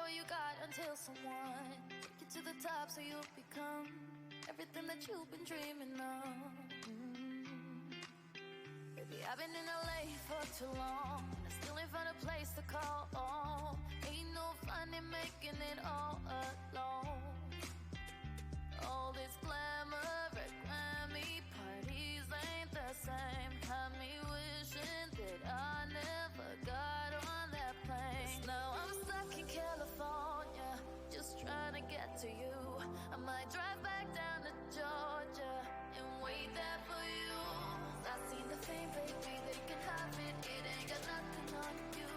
all you got until someone take you to the top so you become everything that you've been dreaming of. Baby, I've been in LA for too long, and I still ain't found a place to call home. Ain't no fun in making it all alone. All this glamour at Grammy parties ain't the same. Had me wishing that I never got on that plane. Now I'm stuck in California, just trying to get to you. I might drive back down to Georgia and wait there for you. I seen the fame, baby, they can have it. It ain't got nothing on you.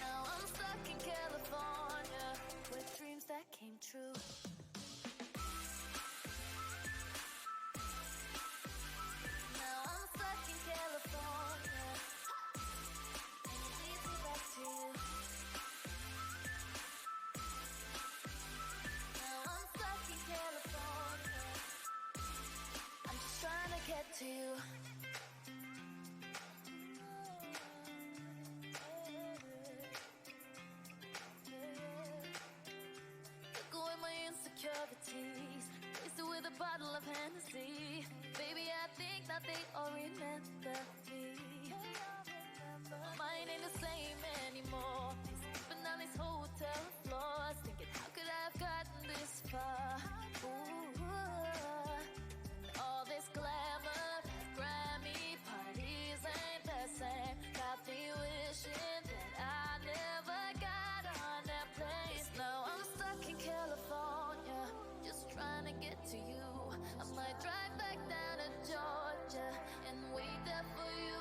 Now I'm stuck in California with dreams that came true. Now I'm stuck in California, and it leads me back to you. Now I'm stuck in California, I'm just trying to get to you. Take away my insecurities, replace it with a bottle of Hennessy. Baby, I think that they all remember me. My mind ain't the same anymore. Sleeping on these hotel floors, thinking how could I have gotten this far? Ooh, all this glamour, Grammy parties ain't the same. Got me wishing that I never got on that place. Now I'm stuck in California, just trying to get to you. I might drive back down to Georgia and wait there for you.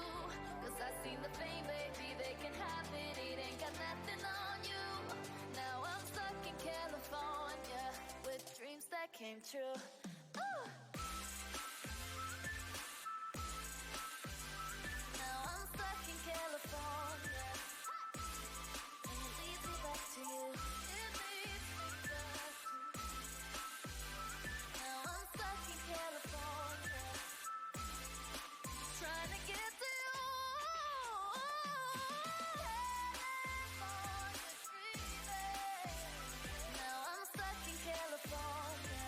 Cause I seen the fame, baby, they can have it. It ain't got nothing on you. Now I'm stuck in California with dreams that came true. Ooh. Now I'm stuck in California, and it leads me back to you. It leads me back to you. Now I'm stuck in California, trying to get to you. California dreaming. Now I'm stuck in California,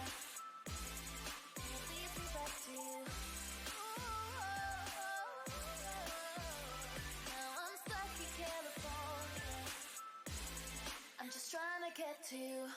and it leads me back to you. I'm just trying to get to you.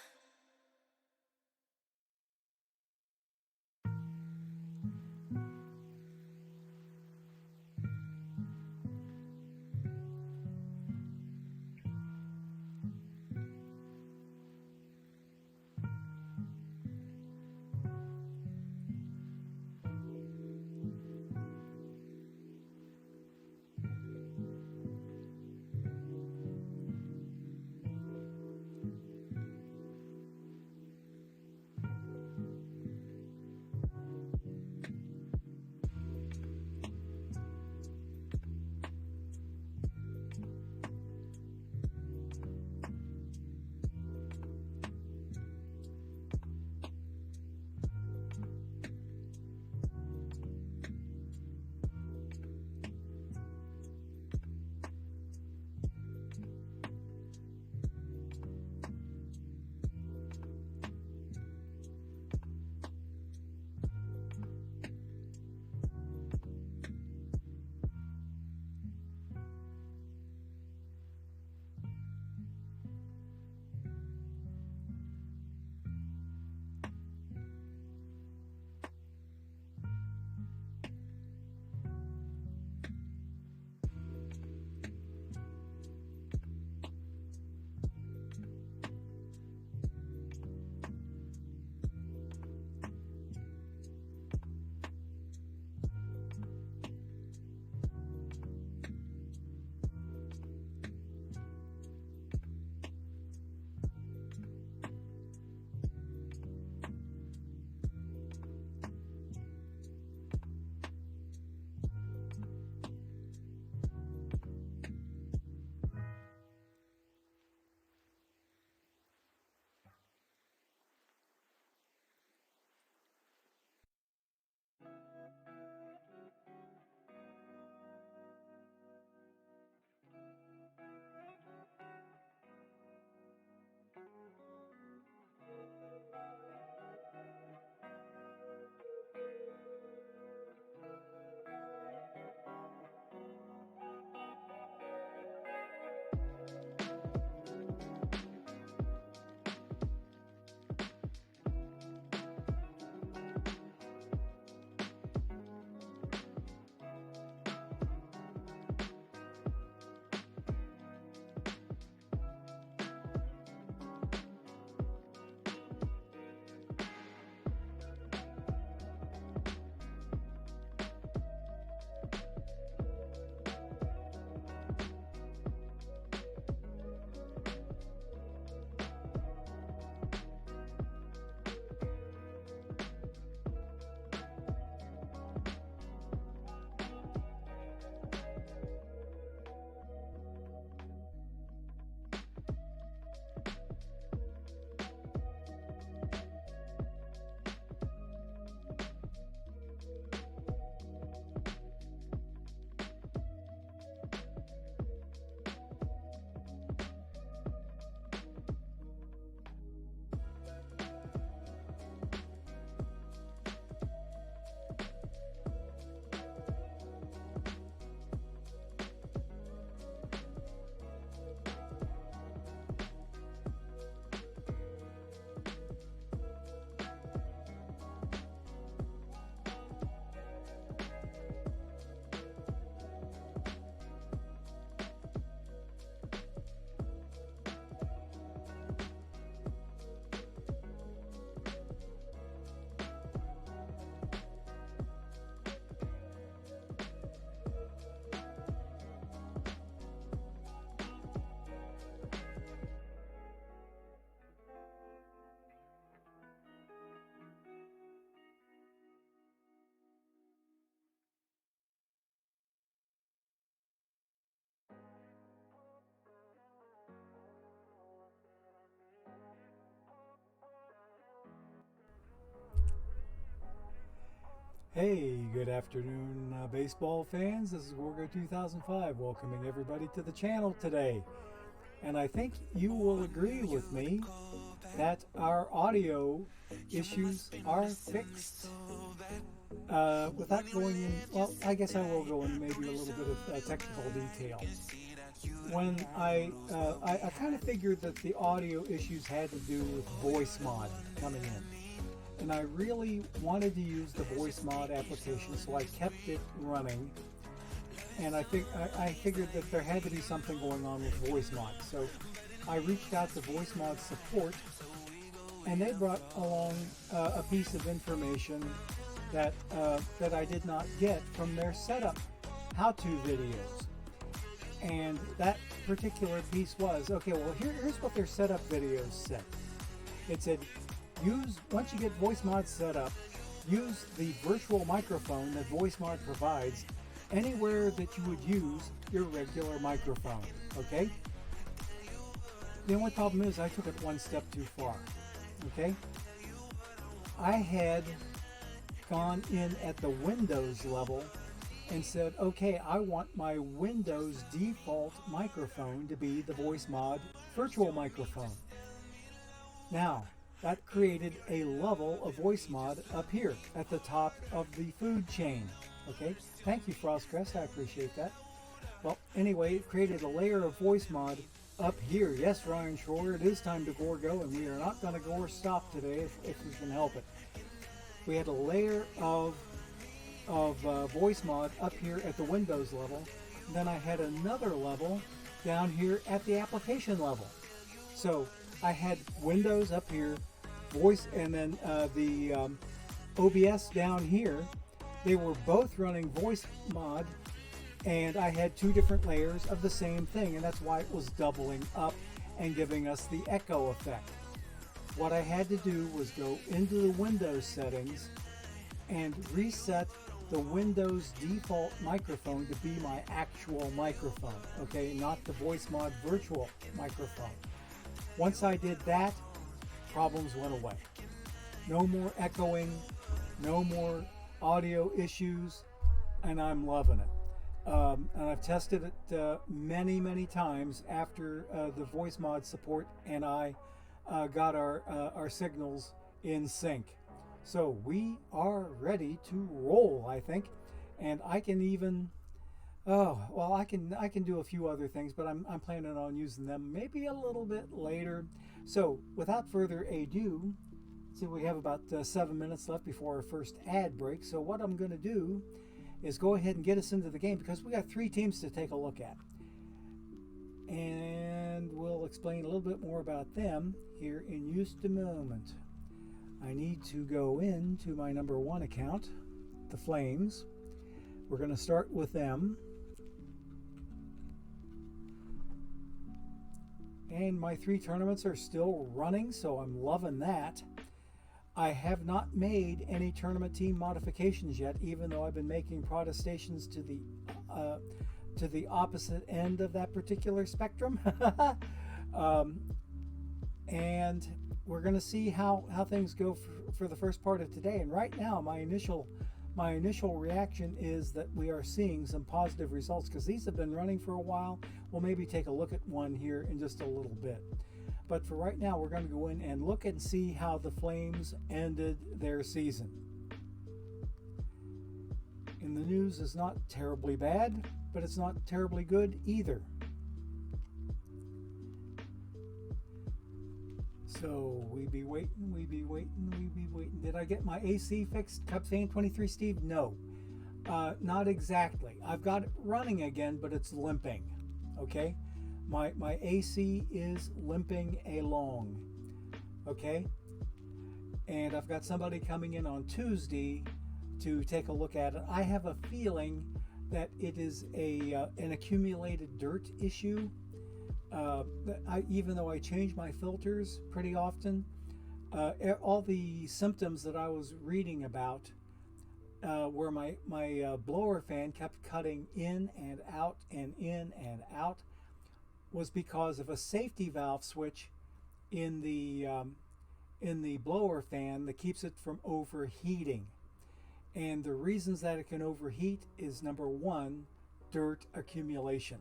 Hey, good afternoon, baseball fans. This is Gorgo 2005 welcoming everybody to the channel today. And I think you will agree with me that our audio issues are fixed. Without going in, well, I guess I will go into maybe a little bit of technical detail. When I kind of figured that the audio issues had to do with voice mod coming in. And I really wanted to use the voice mod application, so I kept it running. And I figured that there had to be something going on with voice mod. So I reached out to voice mod support, and they brought along a piece of information that I did not get from their setup how-to videos. And that particular piece was, okay, well, here's what their setup videos said. It said, once you get voice mod set up, use the virtual microphone that voice mod provides anywhere that you would use your regular microphone, okay? The only problem is I took it one step too far, okay? I had gone in at the Windows level and said, okay, I want my Windows default microphone to be the voice mod virtual microphone. Now, that created a level of voice mod up here at the top of the food chain. Okay, thank you, Frostcrest, I appreciate that. Well, anyway, it created a layer of voice mod up here. Yes, Ryan Shore, it is time to Gorgo, and we are not going to go or stop today if we can help it. We had a layer of voice mod up here at the Windows level. And then I had another level down here at the application level. So I had Windows up here, voice, and then the OBS down here. They were both running voice mod, and I had two different layers of the same thing, and that's why it was doubling up and giving us the echo effect. What I had to do was go into the Windows settings and reset the Windows default microphone to be my actual microphone, okay, not the voice mod virtual microphone. Once I did that, problems went away. No more echoing, no more audio issues, and I'm loving it. And I've tested it many times after the voice mod support and I got our signals in sync. So we are ready to roll, I think. And I can even, I can do a few other things, but I'm planning on using them maybe a little bit later. So without further ado, see, we have about 7 minutes left before our first ad break. So what I'm going to do is go ahead and get us into the game, because we got 3 teams to take a look at. And we'll explain a little bit more about them here in just a moment. I need to go into my number 1 account, the Flames. We're going to start with them. And my 3 tournaments are still running, so I'm loving that. I have not made any tournament team modifications yet, even though I've been making protestations to the opposite end of that particular spectrum. And we're going to see how things go for the first part of today. And right now, my initial reaction is that we are seeing some positive results, because these have been running for a while. We'll maybe take a look at one here in just a little bit. But for right now, we're going to go in and look and see how the Flames ended their season. And the news is not terribly bad, but it's not terribly good either. So we be waiting. Did I get my AC fixed, Cubs fan 23 Steve? No, not exactly. I've got it running again, but it's limping. Okay, my AC is limping along. Okay, and I've got somebody coming in on Tuesday to take a look at it. I have a feeling that it is an accumulated dirt issue. Even though I change my filters pretty often, all the symptoms that I was reading about, where my blower fan kept cutting in and out and in and out, was because of a safety valve switch in the blower fan that keeps it from overheating. And the reasons that it can overheat is, number one, dirt accumulation.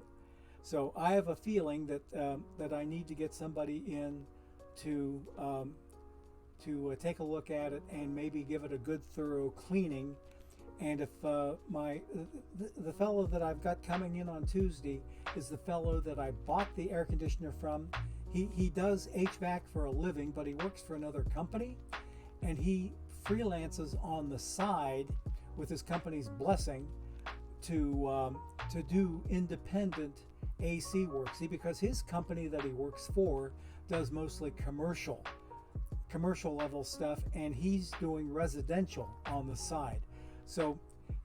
So I have a feeling that I need to get somebody in to take a look at it and maybe give it a good thorough cleaning. And if the fellow that I've got coming in on Tuesday is the fellow that I bought the air conditioner from. He does HVAC for a living, but he works for another company, and he freelances on the side with his company's blessing to do independent AC work. See, because his company that he works for does mostly commercial level stuff, and he's doing residential on the side. So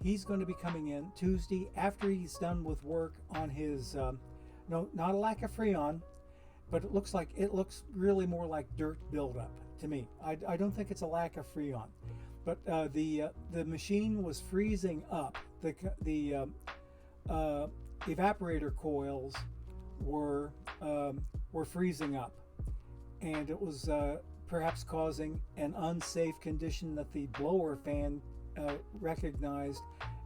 he's going to be coming in Tuesday after he's done with work on his no, not a lack of Freon, but it looks really more like dirt buildup to me. I don't think it's a lack of Freon, but the machine was freezing up. The evaporator coils were freezing up, and it was perhaps causing an unsafe condition that the blower fan recognized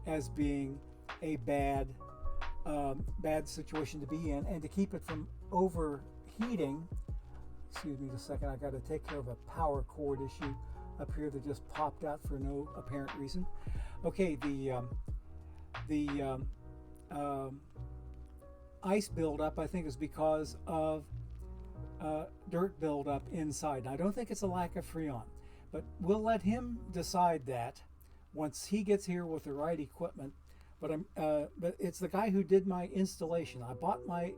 as being a bad situation to be in. And to keep it from overheating, excuse me just a second, I got to take care of a power cord issue up here that just popped out for no apparent reason. Okay, the ice buildup, I think, is because of dirt buildup inside. Now, I don't think it's a lack of Freon, but we'll let him decide that once he gets here with the right equipment. But it's the guy who did my installation. I bought my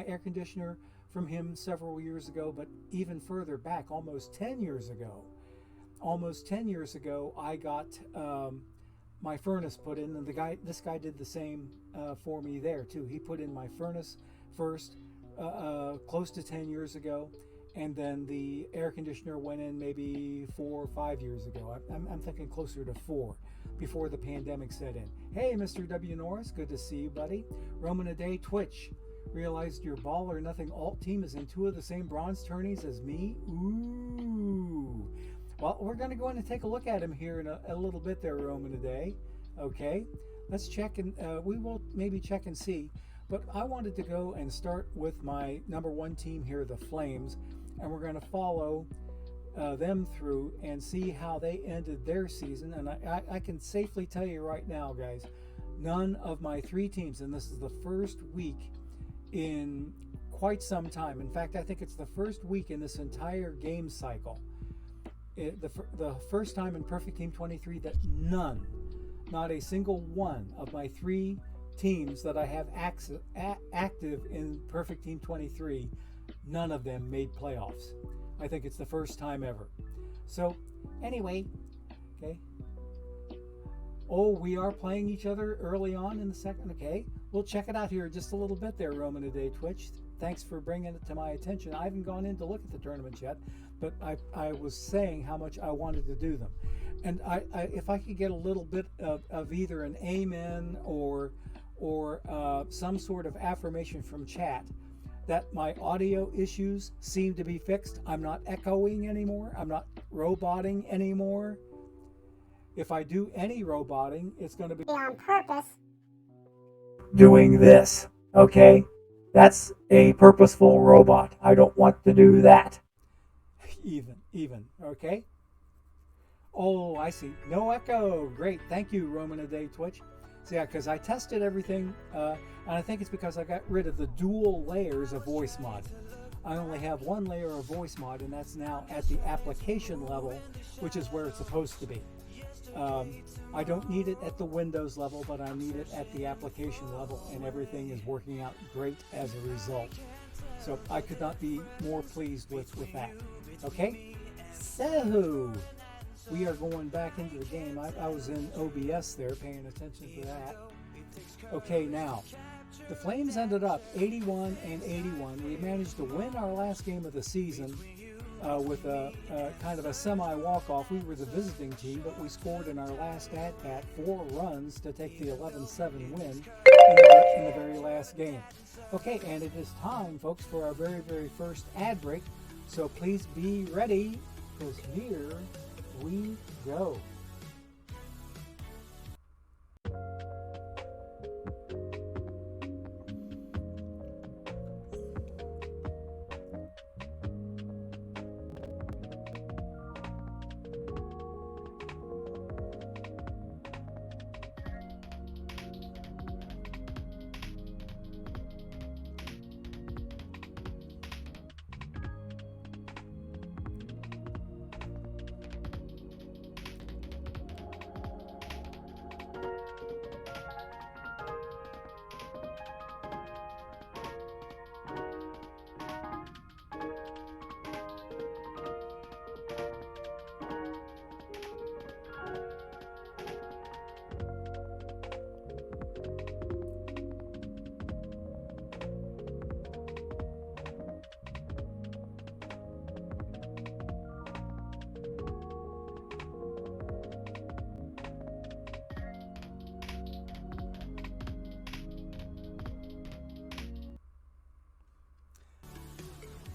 air conditioner from him several years ago, but even further back, almost 10 years ago, I got my furnace put in, and this guy did the same for me there too. He put in my furnace first, close to 10 years ago, and then the air conditioner went in maybe 4 or 5 years ago. I'm thinking closer to 4, before the pandemic set in. Hey, Mr. W. Norris, good to see you, buddy. Roman a Day, Twitch. Realized your Ball or Nothing alt team is in 2 of the same bronze tourneys as me. Ooh. Well, we're going to go in and take a look at him here in a little bit there, Roman a Day. Okay, let's check, and we will maybe check and see. But I wanted to go and start with my number 1 team here, the Flames, and we're going to follow them through and see how they ended their season. And I can safely tell you right now, guys, none of my 3 teams, and this is the first week in quite some time. In fact, I think it's the first week in this entire game cycle, the first time in Perfect Team 23 that not a single one of my 3 teams that I have active in Perfect Team 23, none of them made playoffs. I think it's the first time ever. So anyway, okay. Oh, we are playing each other early on in the second. Okay, we'll check it out here just a little bit there, Roman a Day Twitch. Thanks for bringing it to my attention. I haven't gone in to look at the tournaments yet, but I was saying how much I wanted to do them. And if I could get a little bit of either an amen or some sort of affirmation from chat that my audio issues seem to be fixed. I'm not echoing anymore. I'm not roboting anymore. If I do any roboting, it's going to be on purpose. Doing this, okay? That's a purposeful robot. I don't want to do that. Even, okay? Oh, I see. No echo. Great. Thank you, Roman a Day Twitch. So yeah, because I tested everything, and I think it's because I got rid of the dual layers of voice mod. I only have 1 layer of voice mod, and that's now at the application level, which is where it's supposed to be. I don't need it at the Windows level, but I need it at the application level, and everything is working out great as a result. So I could not be more pleased with that. Okay, so we are going back into the game. I was in OBS there, paying attention to that. Okay, now the Flames ended up 81-81. We managed to win our last game of the season with a kind of a semi-walk-off. We were the visiting team, but we scored in our last at-bat 4 runs to take the 11-7 win in the very last game. Okay, and it is time, folks, for our very, very first ad break. So please be ready, because here we go.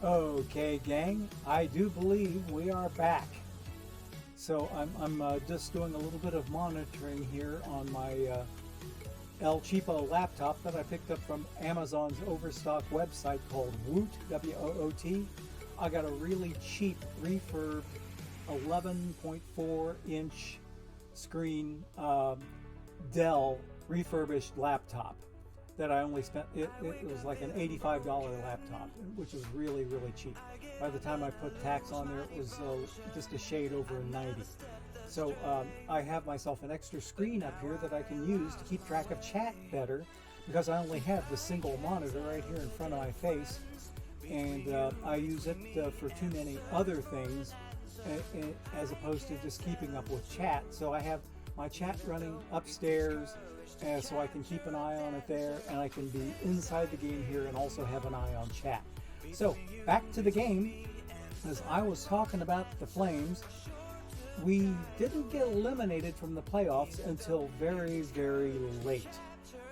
Okay, gang, I do believe we are back. So I'm just doing a little bit of monitoring here on my El Cheapo laptop that I picked up from Amazon's overstock website called Woot, W-O-O-T. I got a really cheap refurbed 11.4 inch screen Dell refurbished laptop that I only spent, it was like an $85 laptop, which is really, really cheap. By the time I put tax on there, it was just a shade over 90. So I have myself an extra screen up here that I can use to keep track of chat better, because I only have the single monitor right here in front of my face, and I use it for too many other things as opposed to just keeping up with chat. So I have my chat running upstairs, so I can keep an eye on it there, and I can be inside the game here and also have an eye on chat. So back to the game. As I was talking about the Flames, we didn't get eliminated from the playoffs until very, very late.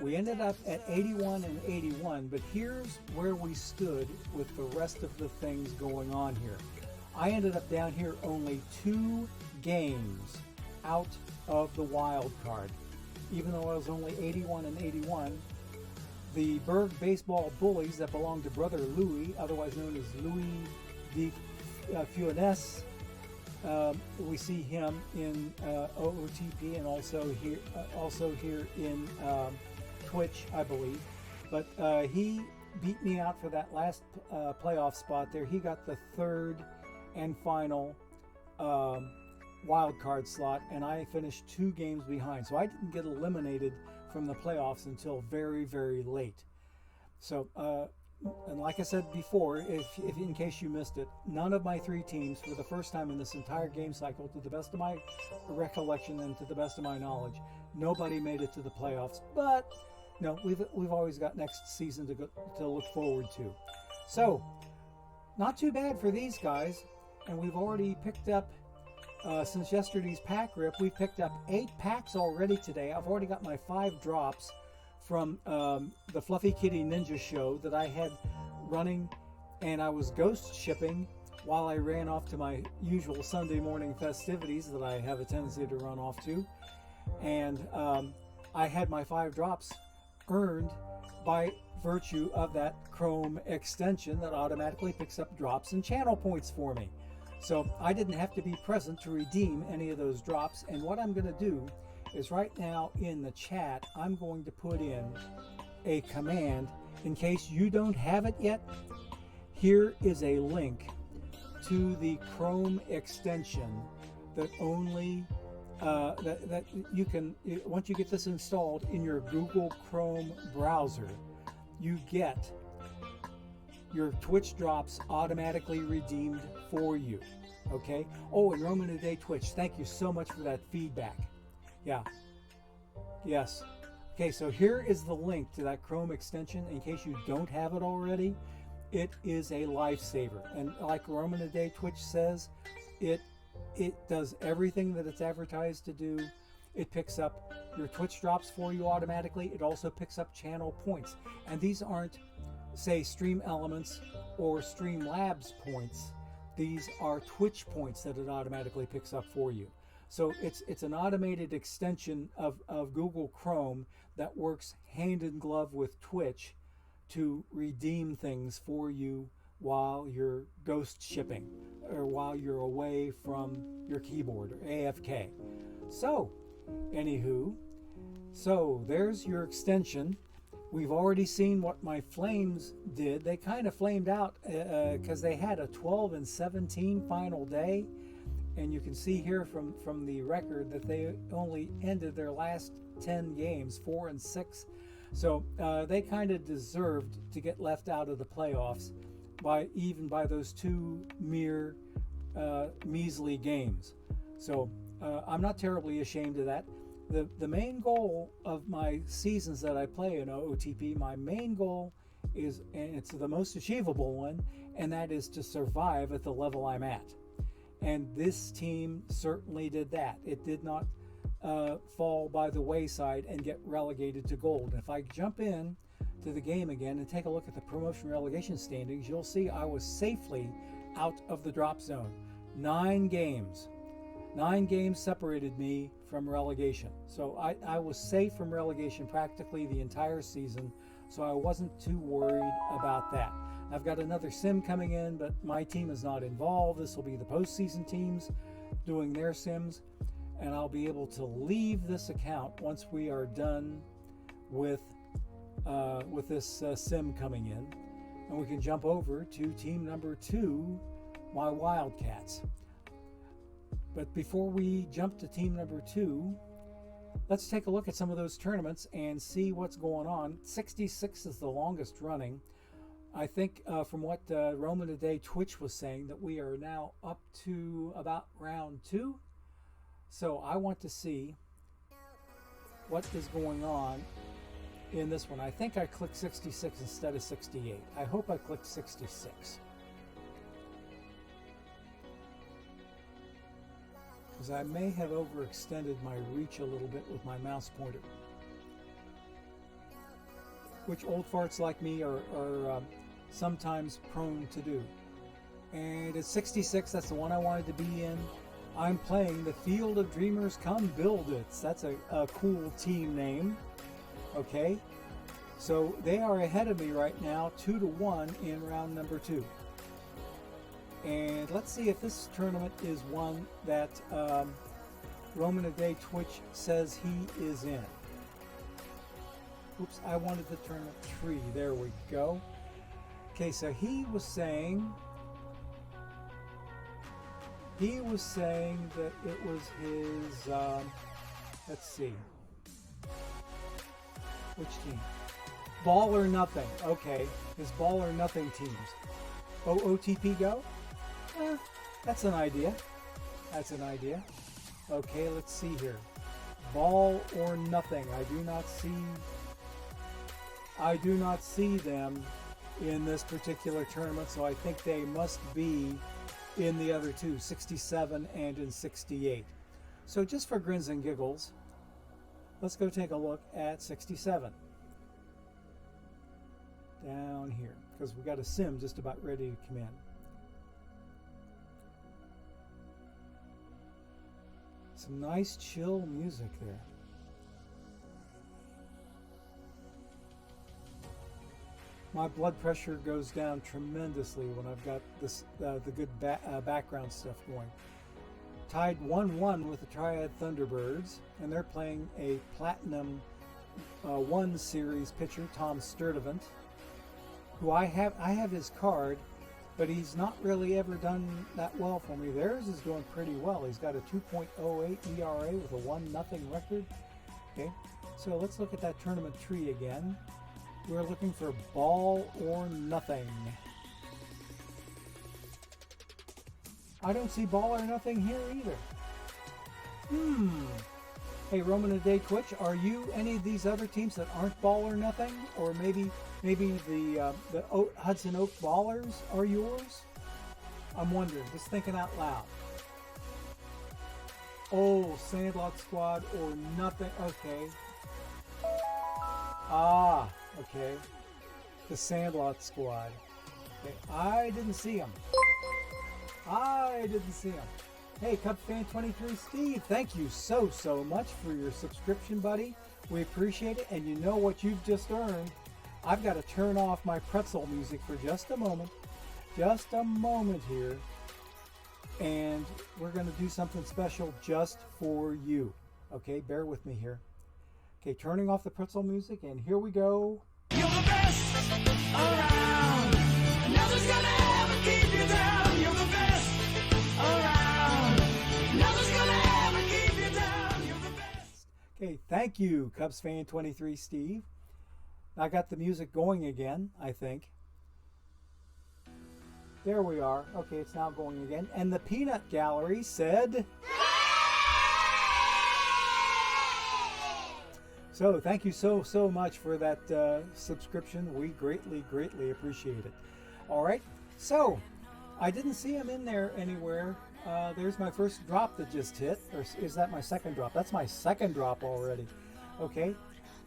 We ended up at 81 and 81, but here's where we stood with the rest of the things going on here. I ended up down here only 2 games out of the wild card. Even though I was only 81 and 81, the Berg baseball bullies that belong to Brother Louis, otherwise known as Louis de Funes, we see him in OOTP and also here in Twitch, I believe. But he beat me out for that last playoff spot there. He got the 3rd and final wild card slot, and I finished 2 games behind. So I didn't get eliminated from the playoffs until very, very late. So, and like I said before, if in case you missed it, none of my 3 teams, for the first time in this entire game cycle, to the best of my recollection and to the best of my knowledge, nobody made it to the playoffs. But no, we've always got next season to look forward to. So, not too bad for these guys, and we've already picked up. Since yesterday's pack rip, we picked up 8 packs already today. I've already got my 5 drops from the Fluffy Kitty Ninja show that I had running, and I was ghost shipping while I ran off to my usual Sunday morning festivities that I have a tendency to run off to. And I had my 5 drops earned by virtue of that Chrome extension that automatically picks up drops and channel points for me. So I didn't have to be present to redeem any of those drops. And what I'm going to do is right now in the chat, I'm going to put in a command in case you don't have it yet. Here is a link to the Chrome extension that only that you can, once you get this installed in your Google Chrome browser, you get your Twitch drops automatically redeemed for you. Okay? Oh, and Roman Today Twitch, thank you so much for that feedback. Yeah. Yes. Okay, so here is the link to that Chrome extension in case you don't have it already. It is a lifesaver. And like Roman Today Twitch says, it does everything that it's advertised to do. It picks up your Twitch drops for you automatically. It also picks up channel points. And these aren't, say, Stream Elements or Streamlabs points. These are Twitch points that it automatically picks up for you. So it's an automated extension of Google Chrome that works hand in glove with Twitch to redeem things for you while you're ghost shipping or while you're away from your keyboard or AFK. So, anywho, so there's your extension. We've already seen what my Flames did. They kind of flamed out because they had a 12 and 17 final day. And you can see here from the record that they only ended their last 10 games 4 and 6. So they kind of deserved to get left out of the playoffs by those 2 mere measly games. So I'm not terribly ashamed of that. The main goal of my seasons that I play in OOTP, my main goal is, and it's the most achievable one, and that is to survive at the level I'm at. And this team certainly did that. It did not fall by the wayside and get relegated to gold. If I jump in to the game again and take a look at the promotion relegation standings, you'll see I was safely out of the drop zone. 9 games. 9 games separated me from relegation. So I was safe from relegation practically the entire season, so I wasn't too worried about that. I've got another sim coming in, but my team is not involved. This will be the postseason teams doing their sims, and I'll be able to leave this account once we are done with this sim coming in, and we can jump over to team number 2, my Wildcats. But before we jump to team number 2, let's take a look at some of those tournaments and see what's going on. 66 is the longest running. I think from what Roman Today Twitch was saying, that we are now up to about round 2. So I want to see what is going on in this one. I think I clicked 66 instead of 68. I hope I clicked 66. Because I may have overextended my reach a little bit with my mouse pointer, which old farts like me are sometimes prone to do. And it's 66, that's the one I wanted to be in. I'm playing the Field of Dreamers Come Build It. That's a cool team name. Okay, so they are ahead of me right now, 2-1 in round number 2. And let's see if this tournament is one that Roman a Day Twitch says he is in. Oops, I wanted the tournament tree. There we go. Okay, so he was saying that it was his, let's see, which team? Ball or Nothing. Okay, his Ball or Nothing teams. OTP Go? That's an idea. That's an idea. Okay, let's see here. Ball or Nothing. I do not see them in this particular tournament, so I think they must be in the other two, 67 and in 68. So just for grins and giggles, let's go take a look at 67. Down here, because we got a sim just about ready to come in. Some nice chill music there. My blood pressure goes down tremendously when I've got this the good background stuff going. Tied 1-1 with the Triad Thunderbirds, and they're playing a Platinum 1 Series pitcher, Tom Sturdivant, who I have his card, but he's not really ever done that well for me. Theirs is doing pretty well. He's got a 2.08 ERA with a 1-0 record. Okay, so let's look at that tournament tree again. We're looking for Ball or Nothing. I don't see Ball or Nothing here either. Hey, Roman a Day Twitch, are you any of these other teams that aren't Ball or Nothing? Or maybe the Hudson Oak Ballers are yours? I'm wondering, just thinking out loud. Oh, Sandlot Squad or Nothing. Okay. Ah, okay. The Sandlot Squad. Okay. I didn't see them. Hey, CubsFan23 Steve, thank you so much for your subscription, buddy. We appreciate it, and you know what you've just earned. I've got to turn off my pretzel music for just a moment here, and we're going to do something special just for you. Okay, bear with me here. Okay, turning off the pretzel music, and here we go. You're the best around. Nothing's gonna ever keep you down. You're the best around. Nothing's gonna ever keep you down. You're the best. Okay, thank you, CubsFan23 Steve. I got the music going again, I think. There we are. Okay, it's now going again. And the Peanut Gallery said... So thank you so much for that subscription. We greatly appreciate it. All right, so I didn't see him in there anywhere. There's my first drop that just hit, or is that my second drop? That's my second drop already. Okay,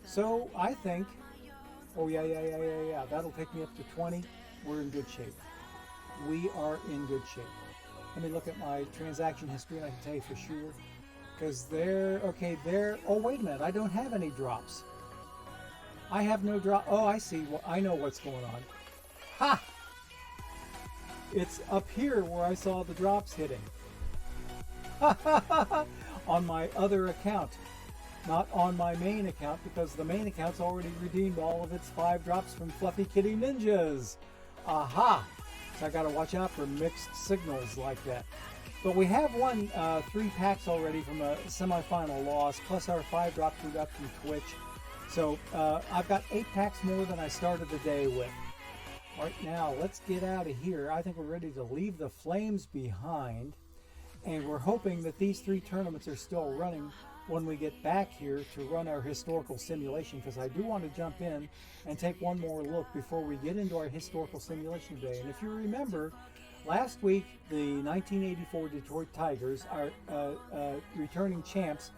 so I think Oh, yeah. That'll take me up to 20. We're in good shape. We are in good shape. Let me look at my transaction history and I can tell you for sure. Because oh, wait a minute. I don't have any drops. I have no drop. Oh, I see. Well, I know what's going on. Ha! It's up here where I saw the drops hitting. On my other account. Not on my main account, because the main account's already redeemed all of its 5 drops from Fluffy Kitty Ninjas. Aha! So I gotta watch out for mixed signals like that. But we have won 3 packs already from a semifinal loss, plus our 5 drops we got from Twitch. So I've got 8 packs more than I started the day with. Right now, let's get out of here. I think we're ready to leave the Flames behind. And we're hoping that these 3 tournaments are still running when we get back here to run our historical simulation, because I do want to jump in and take one more look before we get into our historical simulation day. And if you remember, last week the 1984 Detroit Tigers, our returning champs,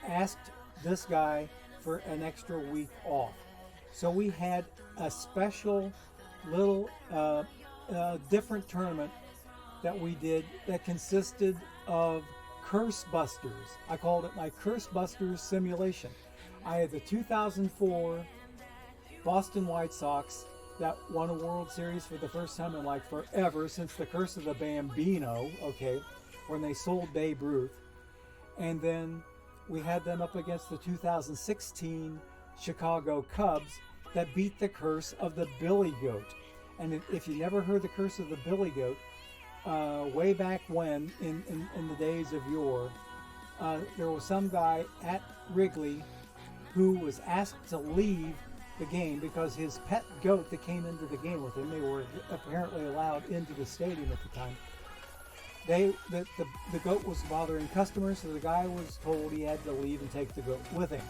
asked this guy for an extra week off. So we had a special little different tournament that we did that consisted of Curse Busters. I called it my Curse Busters simulation. I had the 2004 Boston White Sox that won a World Series for the first time in like forever, since the Curse of the Bambino, okay, when they sold Babe Ruth. And then we had them up against the 2016 Chicago Cubs that beat the Curse of the Billy Goat. And if you never heard the Curse of the Billy Goat, way back when, in the days of yore, there was some guy at Wrigley who was asked to leave the game because his pet goat that came into the game with him, they were apparently allowed into the stadium at the time, the goat was bothering customers, so the guy was told he had to leave and take the goat with him.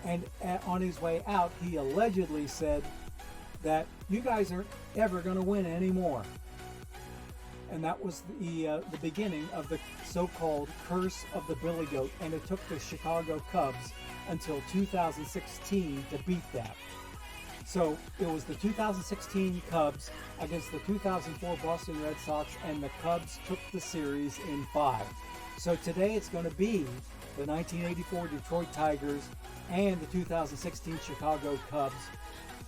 And on his way out, he allegedly said that you guys aren't ever going to win anymore. And that was the beginning of the so-called Curse of the Billy Goat, and it took the Chicago Cubs until 2016 to beat that. So it was the 2016 Cubs against the 2004 Boston Red Sox, and the Cubs took the series in 5. So today it's going to be the 1984 Detroit Tigers and the 2016 Chicago Cubs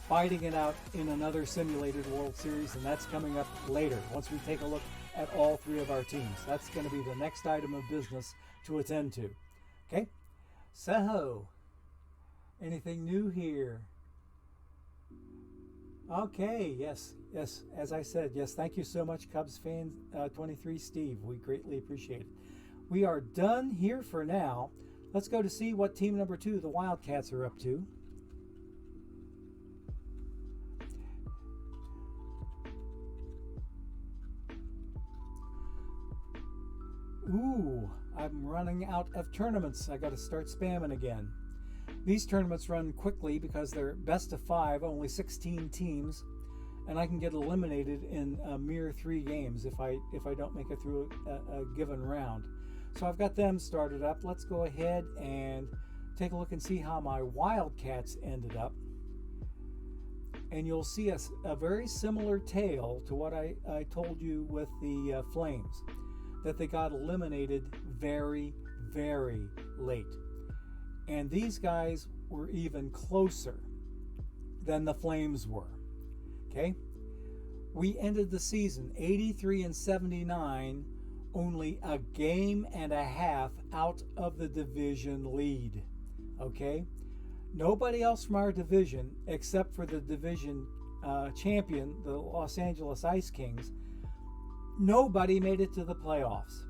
fighting it out in another simulated World Series, and that's coming up later once we take a look at all 3 of our teams. That's going to be the next item of business to attend to. Okay? So, anything new here? Okay, yes, as I said, yes, thank you so much, Cubs fan 23 Steve. We greatly appreciate it. We are done here for now. Let's go to see what team number 2, the Wildcats, are up to. Ooh, I'm running out of tournaments. I got to start spamming again. These tournaments run quickly because they're best of 5, only 16 teams, and I can get eliminated in a mere 3 games if I don't make it through a given round. So I've got them started up. Let's go ahead and take a look and see how my Wildcats ended up. And you'll see a very similar tale to what I told you with the Flames, that they got eliminated very, very late. And these guys were even closer than the Flames were. Okay? We ended the season 83-79, only a game and a half out of the division lead. Okay? Nobody else from our division, except for the division champion, the Los Angeles Ice Kings, nobody made it to the playoffs.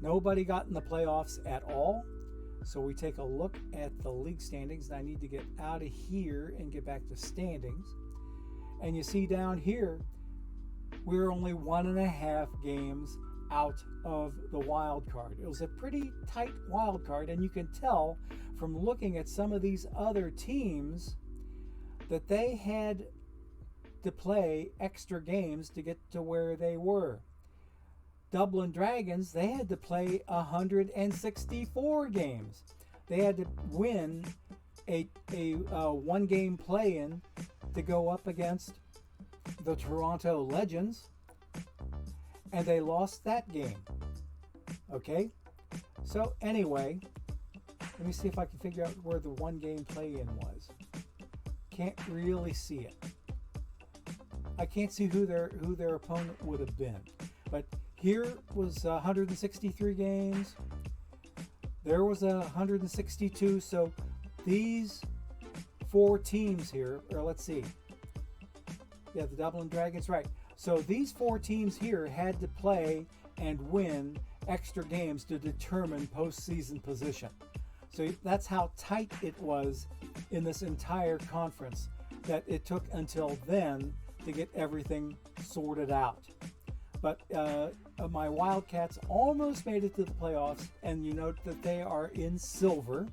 Nobody got in the playoffs at all. So we take a look at the league standings. I need to get out of here and get back to standings. And you see down here, we're only 1.5 games out of the wild card. It was a pretty tight wild card, and you can tell from looking at some of these other teams that they had to play extra games to get to where they were. Dublin Dragons, they had to play 164 games. They had to win a one-game play-in to go up against the Toronto Legends, and they lost that game. Okay, so anyway, let me see if I can figure out where the one-game play-in was. Can't really see it. I can't see who their opponent would have been, but here was 163 games. There was 162. So these four teams here, or let's see. Yeah, the Dublin Dragons, right. So these four teams here had to play and win extra games to determine postseason position. So that's how tight it was in this entire conference, that it took until then to get everything sorted out. But my Wildcats almost made it to the playoffs, and you note that they are in silver.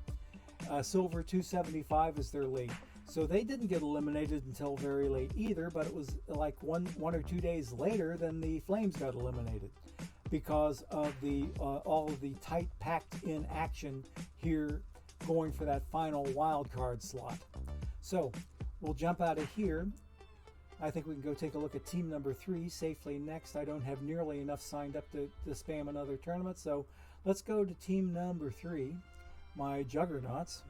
Silver 275 is their league. So they didn't get eliminated until very late either, but it was like one or 2 days later than the Flames got eliminated because of the all of the tight packed in action here going for that final wild card slot. So we'll jump out of here. I think we can go take a look at team number 3 safely next. I don't have nearly enough signed up to spam another tournament, so let's go to team number 3, my Juggernauts.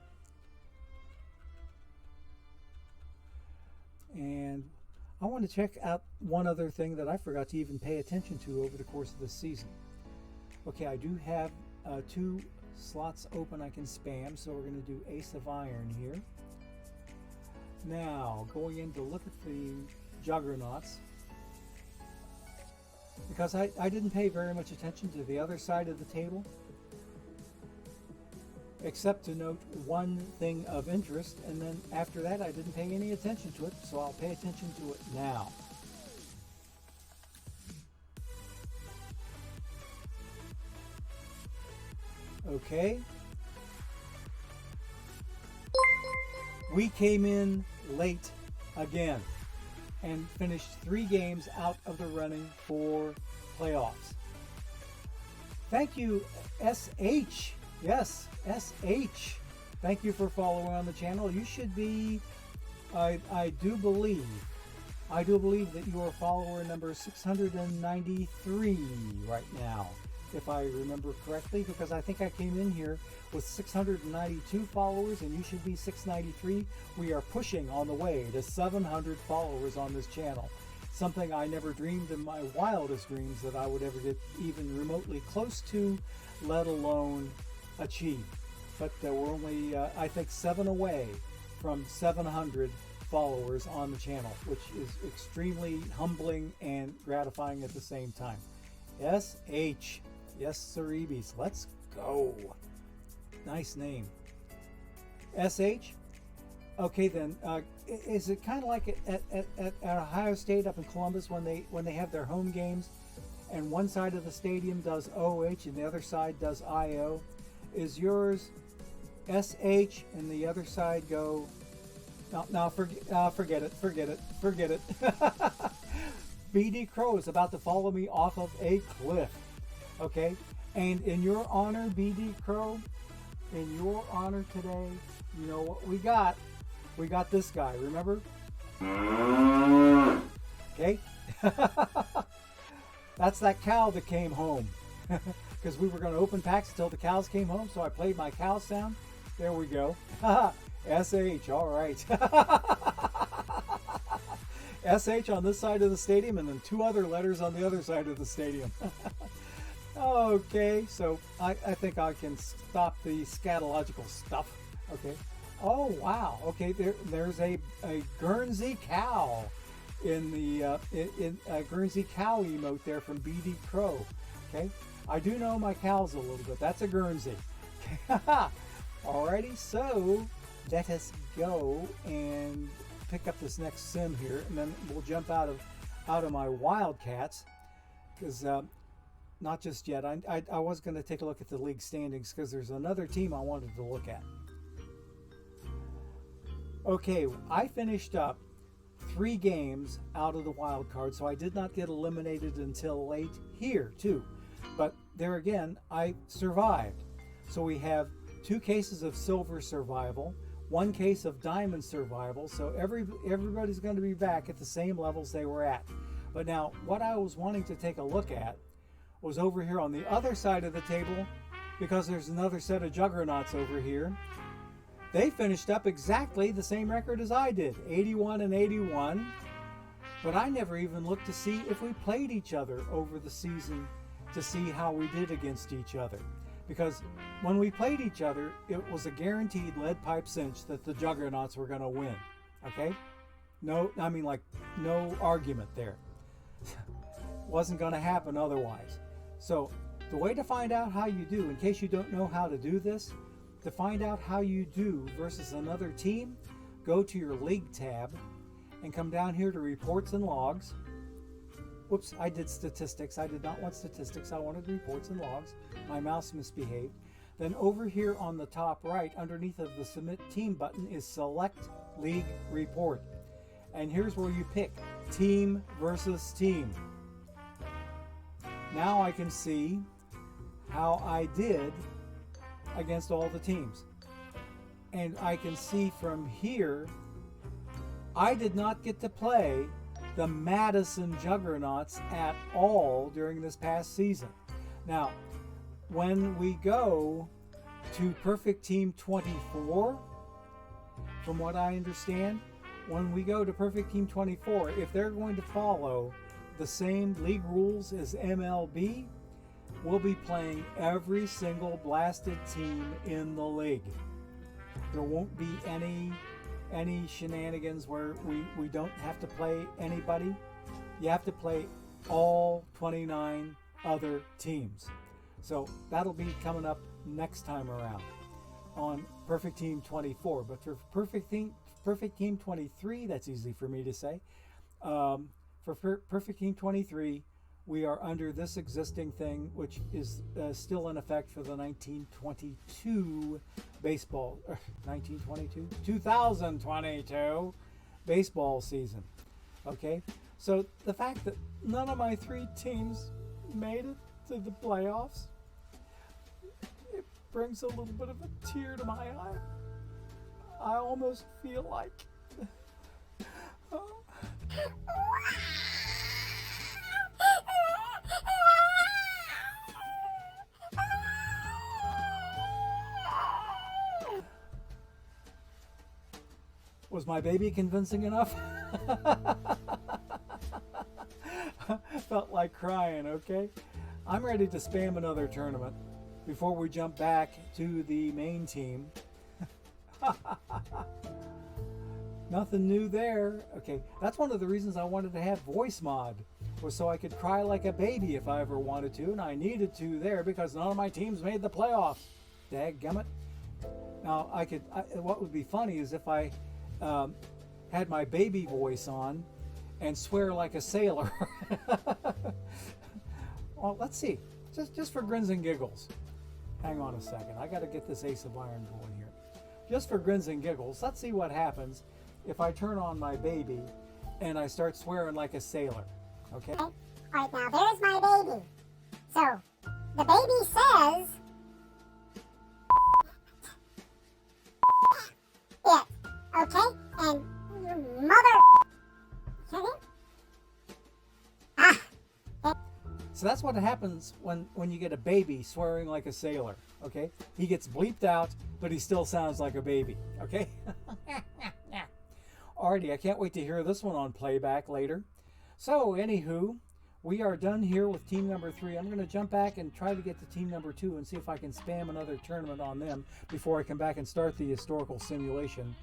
And I want to check out one other thing that I forgot to even pay attention to over the course of this season. Okay, I do have 2 slots open I can spam, so we're going to do Ace of Iron here. Now, going in to look at the Juggernauts, because I didn't pay very much attention to the other side of the table, except to note one thing of interest, and then after that I didn't pay any attention to it, so I'll pay attention to it now. Okay. We came in late again and finished 3 games out of the running for playoffs. Thank you, SH. Yes, SH. Thank you for following on the channel. You should be, I do believe that you are follower number 693 right now, if I remember correctly, because I think I came in here with 692 followers and you should be 693. We are pushing on the way to 700 followers on this channel. Something I never dreamed in my wildest dreams that I would ever get even remotely close to, let alone achieve. But we're only, I think, 7 away from 700 followers on the channel, which is extremely humbling and gratifying at the same time. SH. Yes, Cerebes. Let's go. Nice name. SH. Okay, then. Is it kind of like at Ohio State up in Columbus when they have their home games, and one side of the stadium does OH and the other side does IO? Is yours SH and the other side go? No, forget it. BD Crow is about to follow me off of a cliff. Okay, and in your honor, BD Crow, in your honor today, you know what we got? We got this guy, remember? Okay? That's that cow that came home. Because we were going to open packs until the cows came home, so I played my cow sound. There we go. SH, all right. SH on this side of the stadium, and then 2 other letters on the other side of the stadium. Okay, so I think I can stop the scatological stuff. Okay. Oh, wow. Okay, there's a Guernsey cow in the Guernsey cow emote there from BD Crow. Okay. I do know my cows a little bit. That's a Guernsey. Alrighty, so let us go and pick up this next sim here, and then we'll jump out of my Wildcats, because not just yet. I was going to take a look at the league standings because there's another team I wanted to look at. Okay, I finished up 3 games out of the wild card, so I did not get eliminated until late here too. But there again, I survived. So we have 2 cases of silver survival, one case of diamond survival, so everybody's going to be back at the same levels they were at. But now, what I was wanting to take a look at was over here on the other side of the table, because there's another set of juggernauts over here. They finished up exactly the same record as I did, 81-81. But I never even looked to see if we played each other over the season to see how we did against each other. Because when we played each other, it was a guaranteed lead pipe cinch that the juggernauts were going to win. Okay? No argument there. Wasn't going to happen otherwise. So the way to find out how you do, in case you don't know how to do this, to find out how you do versus another team, go to your league tab and come down here to reports and logs. Whoops, I did statistics. I did not want statistics. I wanted reports and logs. My mouse misbehaved. Then over here on the top right, underneath of the submit team button, is select league report. And here's where you pick team versus team. Now I can see how I did against all the teams. And I can see from here, I did not get to play the Madison Juggernauts at all during this past season. Now, when we go to Perfect Team 24, from what I understand, when we go to Perfect Team 24, if they're going to follow the same league rules as MLB, we'll be playing every single blasted team in the league. There won't be any shenanigans where we don't have to play anybody. You have to play all 29 other teams. So that'll be coming up next time around on Perfect Team 24. But for Perfect Team 23, that's easy for me to say. For Perfect Team 23, we are under this existing thing, which is still in effect for the 2022 baseball season. Okay, so the fact that none of my three teams made it to the playoffs, it brings a little bit of a tear to my eye. I almost feel like was my baby convincing enough? Felt like crying, okay? I'm ready to spam another tournament before we jump back to the main team. Nothing new there. Okay, that's one of the reasons I wanted to have voice mod, was so I could cry like a baby if I ever wanted to, and I needed to there because none of my teams made the playoffs. Dadgummit. Now, what would be funny is if I had my baby voice on and swear like a sailor. Well, let's see. Just for grins and giggles. Hang on a second. I got to get this ace of iron going here. Just for grins and giggles, let's see what happens if I turn on my baby and I start swearing like a sailor. Okay? All right, now there's my baby. So, the baby says it. Okay? And mother. So that's what happens when you get a baby swearing like a sailor, okay? He gets bleeped out, but he still sounds like a baby, okay? Alrighty, I can't wait to hear this one on playback later. So, anywho, we are done here with team number 3. I'm going to jump back and try to get to team number 2 and see if I can spam another tournament on them before I come back and start the historical simulation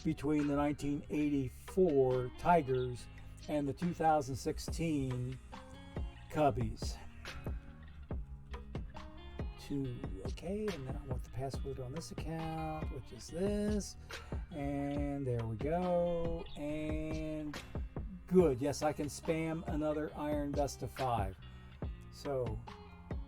between the 1984 Tigers and the 2016 Cubbies. 2, okay, and then I want the password on this account, which is this, and there we go, and good. Yes, I can spam another Iron Best of 5. So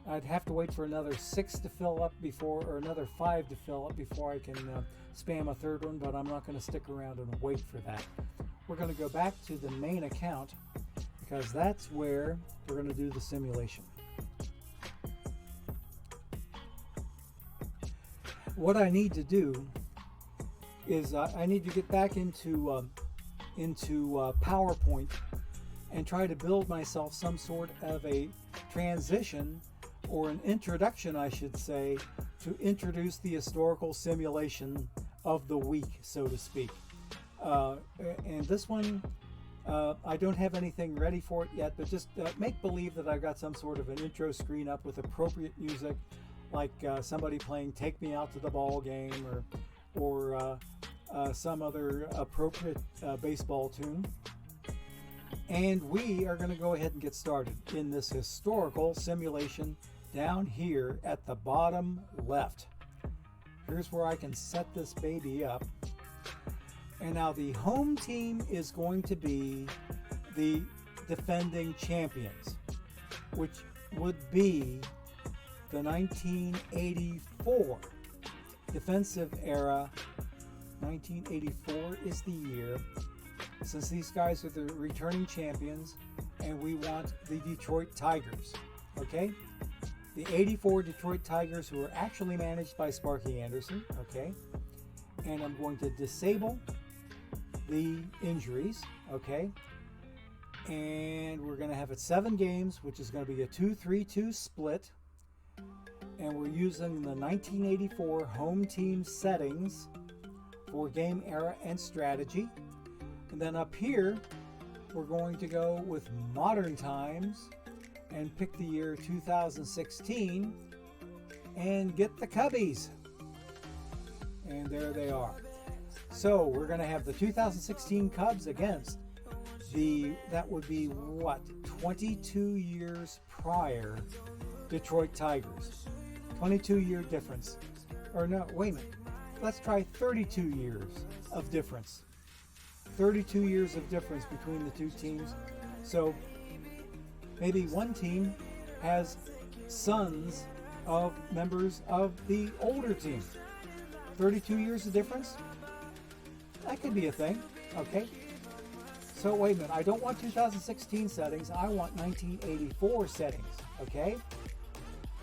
I'd have to wait for another 6 to fill up before, or another 5 to fill up before I can spam a third one, but I'm not going to stick around and wait for that. We're going to go back to the main account because that's where we're going to do the simulation. What I need to do is I need to get back into PowerPoint and try to build myself some sort of a transition or an introduction, I should say, to introduce the historical simulation of the week, so to speak. And this one, I don't have anything ready for it yet, but just make believe that I've got some sort of an intro screen up with appropriate music, like somebody playing "Take Me Out to the Ball Game" or some other appropriate baseball tune. And we are going to go ahead and get started in this historical simulation down here at the bottom left. Here's where I can set this baby up. And now the home team is going to be the defending champions, which would be the 1984 defensive era. 1984 is the year, since these guys are the returning champions, and we want the Detroit Tigers, okay? The 84 Detroit Tigers, who are actually managed by Sparky Anderson, okay? And I'm going to disable the injuries, okay? And we're going to have it 7 games, which is going to be a 2-3-2 split. And we're using the 1984 home team settings for game era and strategy. And then up here, we're going to go with modern times and pick the year 2016 and get the Cubbies. And there they are. So we're going to have the 2016 Cubs against that would be what, 22 years prior Detroit Tigers. 22-year difference. Or no, wait a minute. Let's try 32 years of difference. 32 years of difference between the two teams. So maybe one team has sons of members of the older team. 32 years of difference? That could be a thing, okay? So wait a minute, I don't want 2016 settings, I want 1984 settings, okay?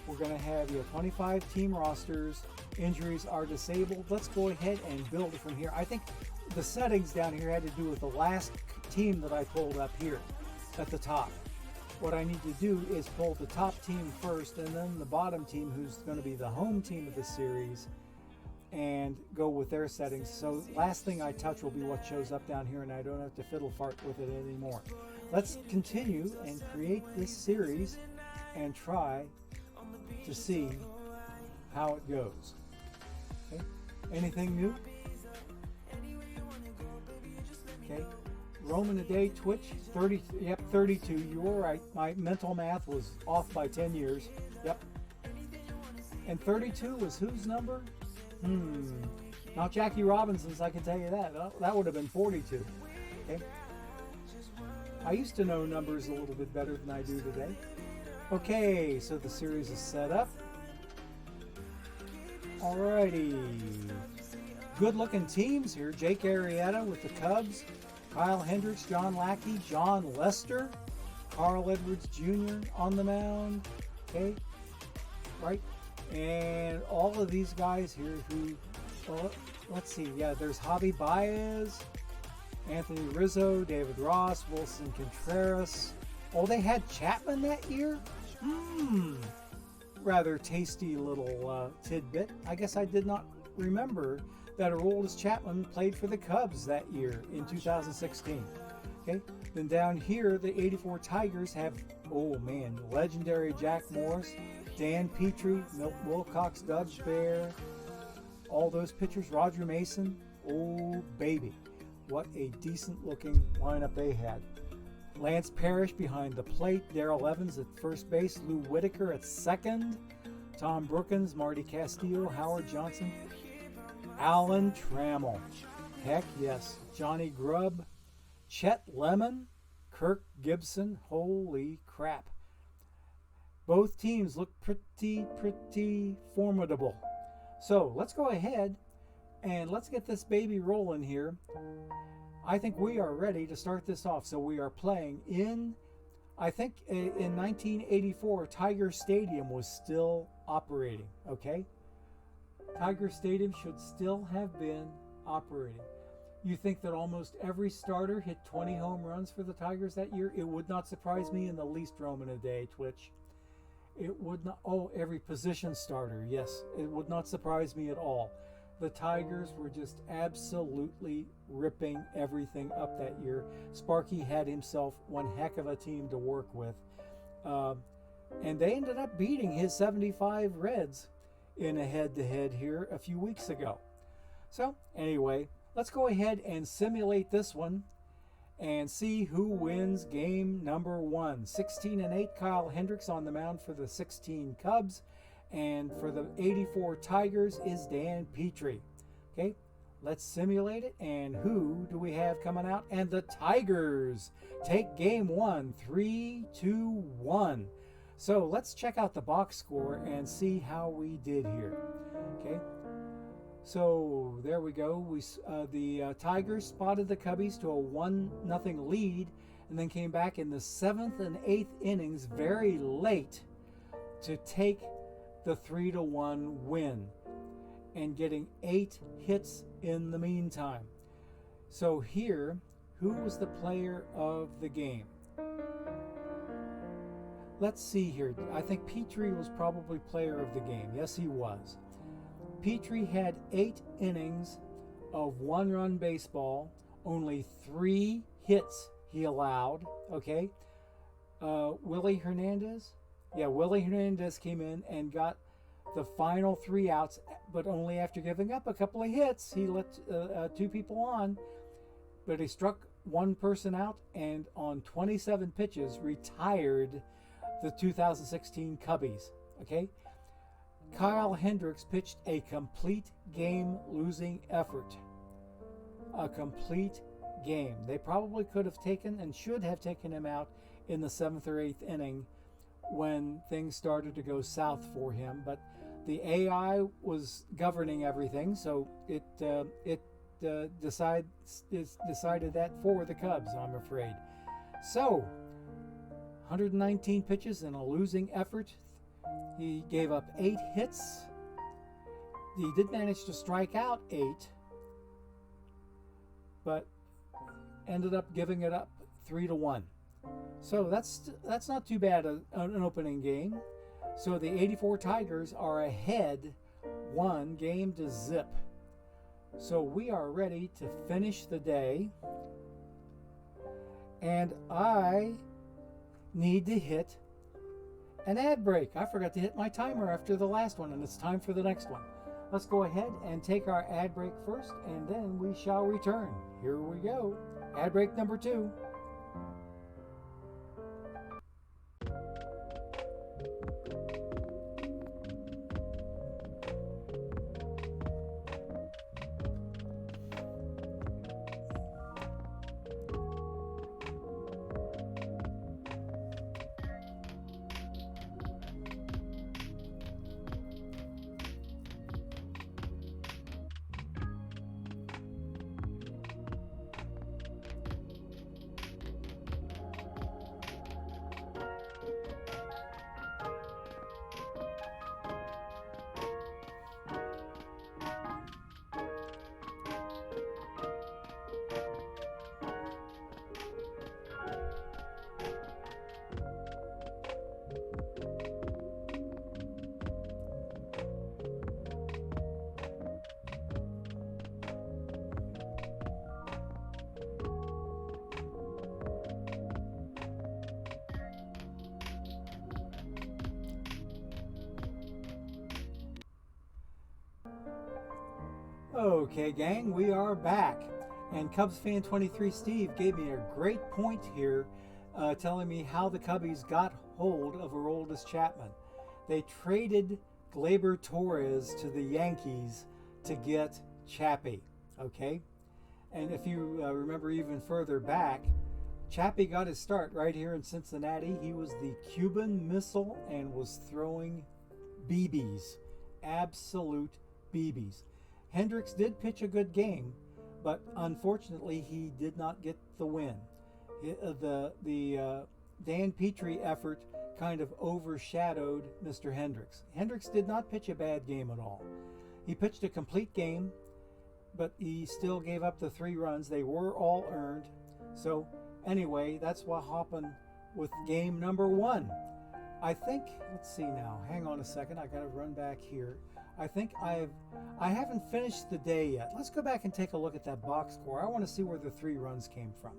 We're gonna have 25 team rosters, injuries are disabled. Let's go ahead and build it from here. I think the settings down here had to do with the last team that I pulled up here at the top. What I need to do is pull the top team first and then the bottom team, who's gonna be the home team of the series, and go with their settings. So last thing I touch will be what shows up down here, and I don't have to fiddle fart with it anymore. Let's continue and create this series and try to see how it goes. Okay. Anything new? Okay. Roman a day, Twitch, 30, yep, 32. You were right. My mental math was off by 10 years. Yep. And 32 was whose number? Not Jackie Robinson's, I can tell you that. That would have been 42. Okay. I used to know numbers a little bit better than I do today. Okay, so the series is set up. Alrighty. Good looking teams here. Jake Arrieta with the Cubs. Kyle Hendricks, John Lackey, John Lester, Carl Edwards Jr. on the mound. Okay. Right. And all of these guys here who, well, let's see. Yeah, there's Javi Baez, Anthony Rizzo, David Ross, Wilson Contreras. Oh, they had Chapman that year? Rather tasty little tidbit. I guess I did not remember that Aroldis Chapman played for the Cubs that year in 2016. Okay, then down here, the 84 Tigers have, oh man, legendary Jack Morris, Dan Petrie, Milt Wilcox, Doug Bear, all those pitchers, Roger Mason. Oh baby, what a decent looking lineup they had. Lance Parrish behind the plate, Darrell Evans at first base, Lou Whitaker at second, Tom Brookins, Marty Castillo, Howard Johnson, Alan Trammell, heck yes, Johnny Grubb, Chet Lemon, Kirk Gibson. Holy crap. Both teams look pretty formidable. So let's go ahead and let's get this baby rolling here. I think we are ready to start this off. So we are playing in, I think in 1984, Tiger Stadium was still operating, okay? Tiger Stadium should still have been operating. You think that almost every starter hit 20 home runs for the Tigers that year? It would not surprise me in the least, Roman a day, Twitch. It would not. Oh, every position starter. Yes, it would not surprise me at all. The Tigers were just absolutely ripping everything up that year. Sparky had himself one heck of a team to work with. And they ended up beating his 75 Reds in a head-to-head here a few weeks ago. So anyway, let's go ahead and simulate this one and see who wins game number 1. 16-8, Kyle Hendricks on the mound for the 16 Cubs. And for the 84 Tigers is Dan Petrie. Okay, let's simulate it. And who do we have coming out? And the Tigers take game 1, 3-2-1. So let's check out the box score and see how we did here. Okay, so there we go. The Tigers spotted the Cubbies to a 1-0 lead, and then came back in the 7th and 8th innings very late to take the 3-1 win, and getting 8 hits in the meantime. So here, who was the player of the game? Let's see here. I think Petrie was probably player of the game. Yes, he was. Petrie had 8 innings of 1-run baseball, only 3 hits he allowed. Okay, Willie Hernandez. Yeah, Willie Hernandez came in and got the final 3 outs, but only after giving up a couple of hits. He let 2 people on, but he struck 1 person out, and on 27 pitches retired the 2016 Cubbies. Okay, Kyle Hendricks pitched a complete game losing effort. A complete game. They probably could have taken and should have taken him out in the 7th or 8th inning when things started to go south for him, but the AI was governing everything, so it decided that for the Cubs, I'm afraid. So 119 pitches in a losing effort. He gave up 8 hits. He did manage to strike out 8, but ended up giving it up 3-1. So that's not too bad an opening game. So the 84 Tigers are ahead 1 game to zip. So we are ready to finish the day. And I need to hit an ad break. I forgot to hit my timer after the last one, and it's time for the next one. Let's go ahead and take our ad break first, and then we shall return. Here we go. Ad break number 2. Okay, gang, we are back. And Cubs fan 23 Steve gave me a great point here, telling me how the Cubbies got hold of Aroldis Chapman. They traded Gleyber Torres to the Yankees to get Chappie, okay? And if you remember even further back, Chappie got his start right here in Cincinnati. He was the Cuban Missile and was throwing BBs, absolute BBs. Hendricks did pitch a good game, but unfortunately he did not get the win. The Dan Petrie effort kind of overshadowed Mr. Hendricks. Hendricks did not pitch a bad game at all. He pitched a complete game, but he still gave up the 3 runs. They were all earned. So anyway, that's what happened with game number 1. I think, let's see now, hang on a second, I gotta run back here. I think I haven't finished the day yet. Let's go back and take a look at that box score. I want to see where the 3 runs came from.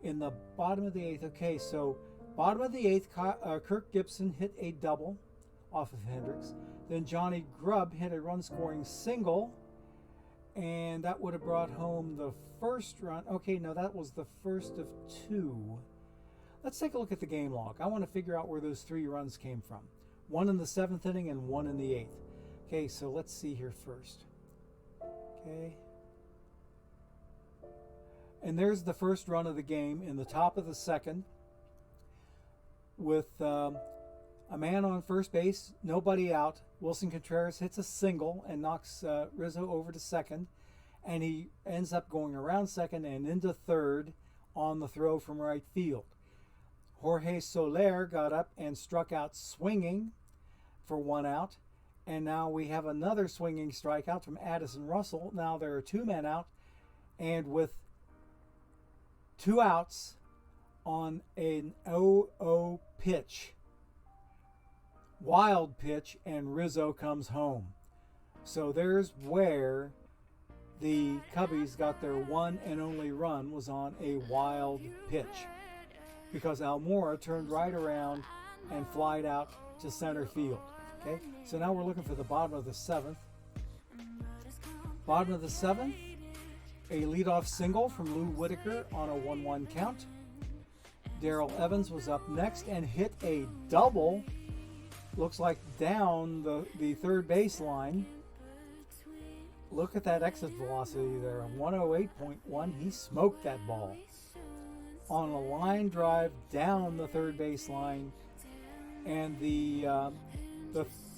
In the bottom of the 8th, okay, so bottom of the 8th, Kirk Gibson hit a double off of Hendricks. Then Johnny Grubb hit a run-scoring single, and that would have brought home the first run. Okay, no, that was the first of 2. Let's take a look at the game log. I want to figure out where those 3 runs came from. 1 in the 7th inning and 1 in the 8th. Okay, so let's see here first. Okay. And there's the first run of the game in the top of the 2nd with a man on first base, nobody out. Wilson Contreras hits a single and knocks Rizzo over to 2nd, and he ends up going around 2nd and into 3rd on the throw from right field. Jorge Soler got up and struck out swinging for 1 out, and now we have another swinging strikeout from Addison Russell. Now there are 2 men out, and with 2 outs on an 0-0 pitch, wild pitch, and Rizzo comes home. So there's where the Cubbies got their one and only run, was on a wild pitch, because Almora turned right around and flied out to center field. Okay, so now we're looking for the bottom of the 7th. Bottom of the 7th, a leadoff single from Lou Whitaker on a 1-1 count. Darrell Evans was up next and hit a double, looks like down the third baseline. Look at that exit velocity there, 108.1. He smoked that ball on a line drive down the third baseline, and the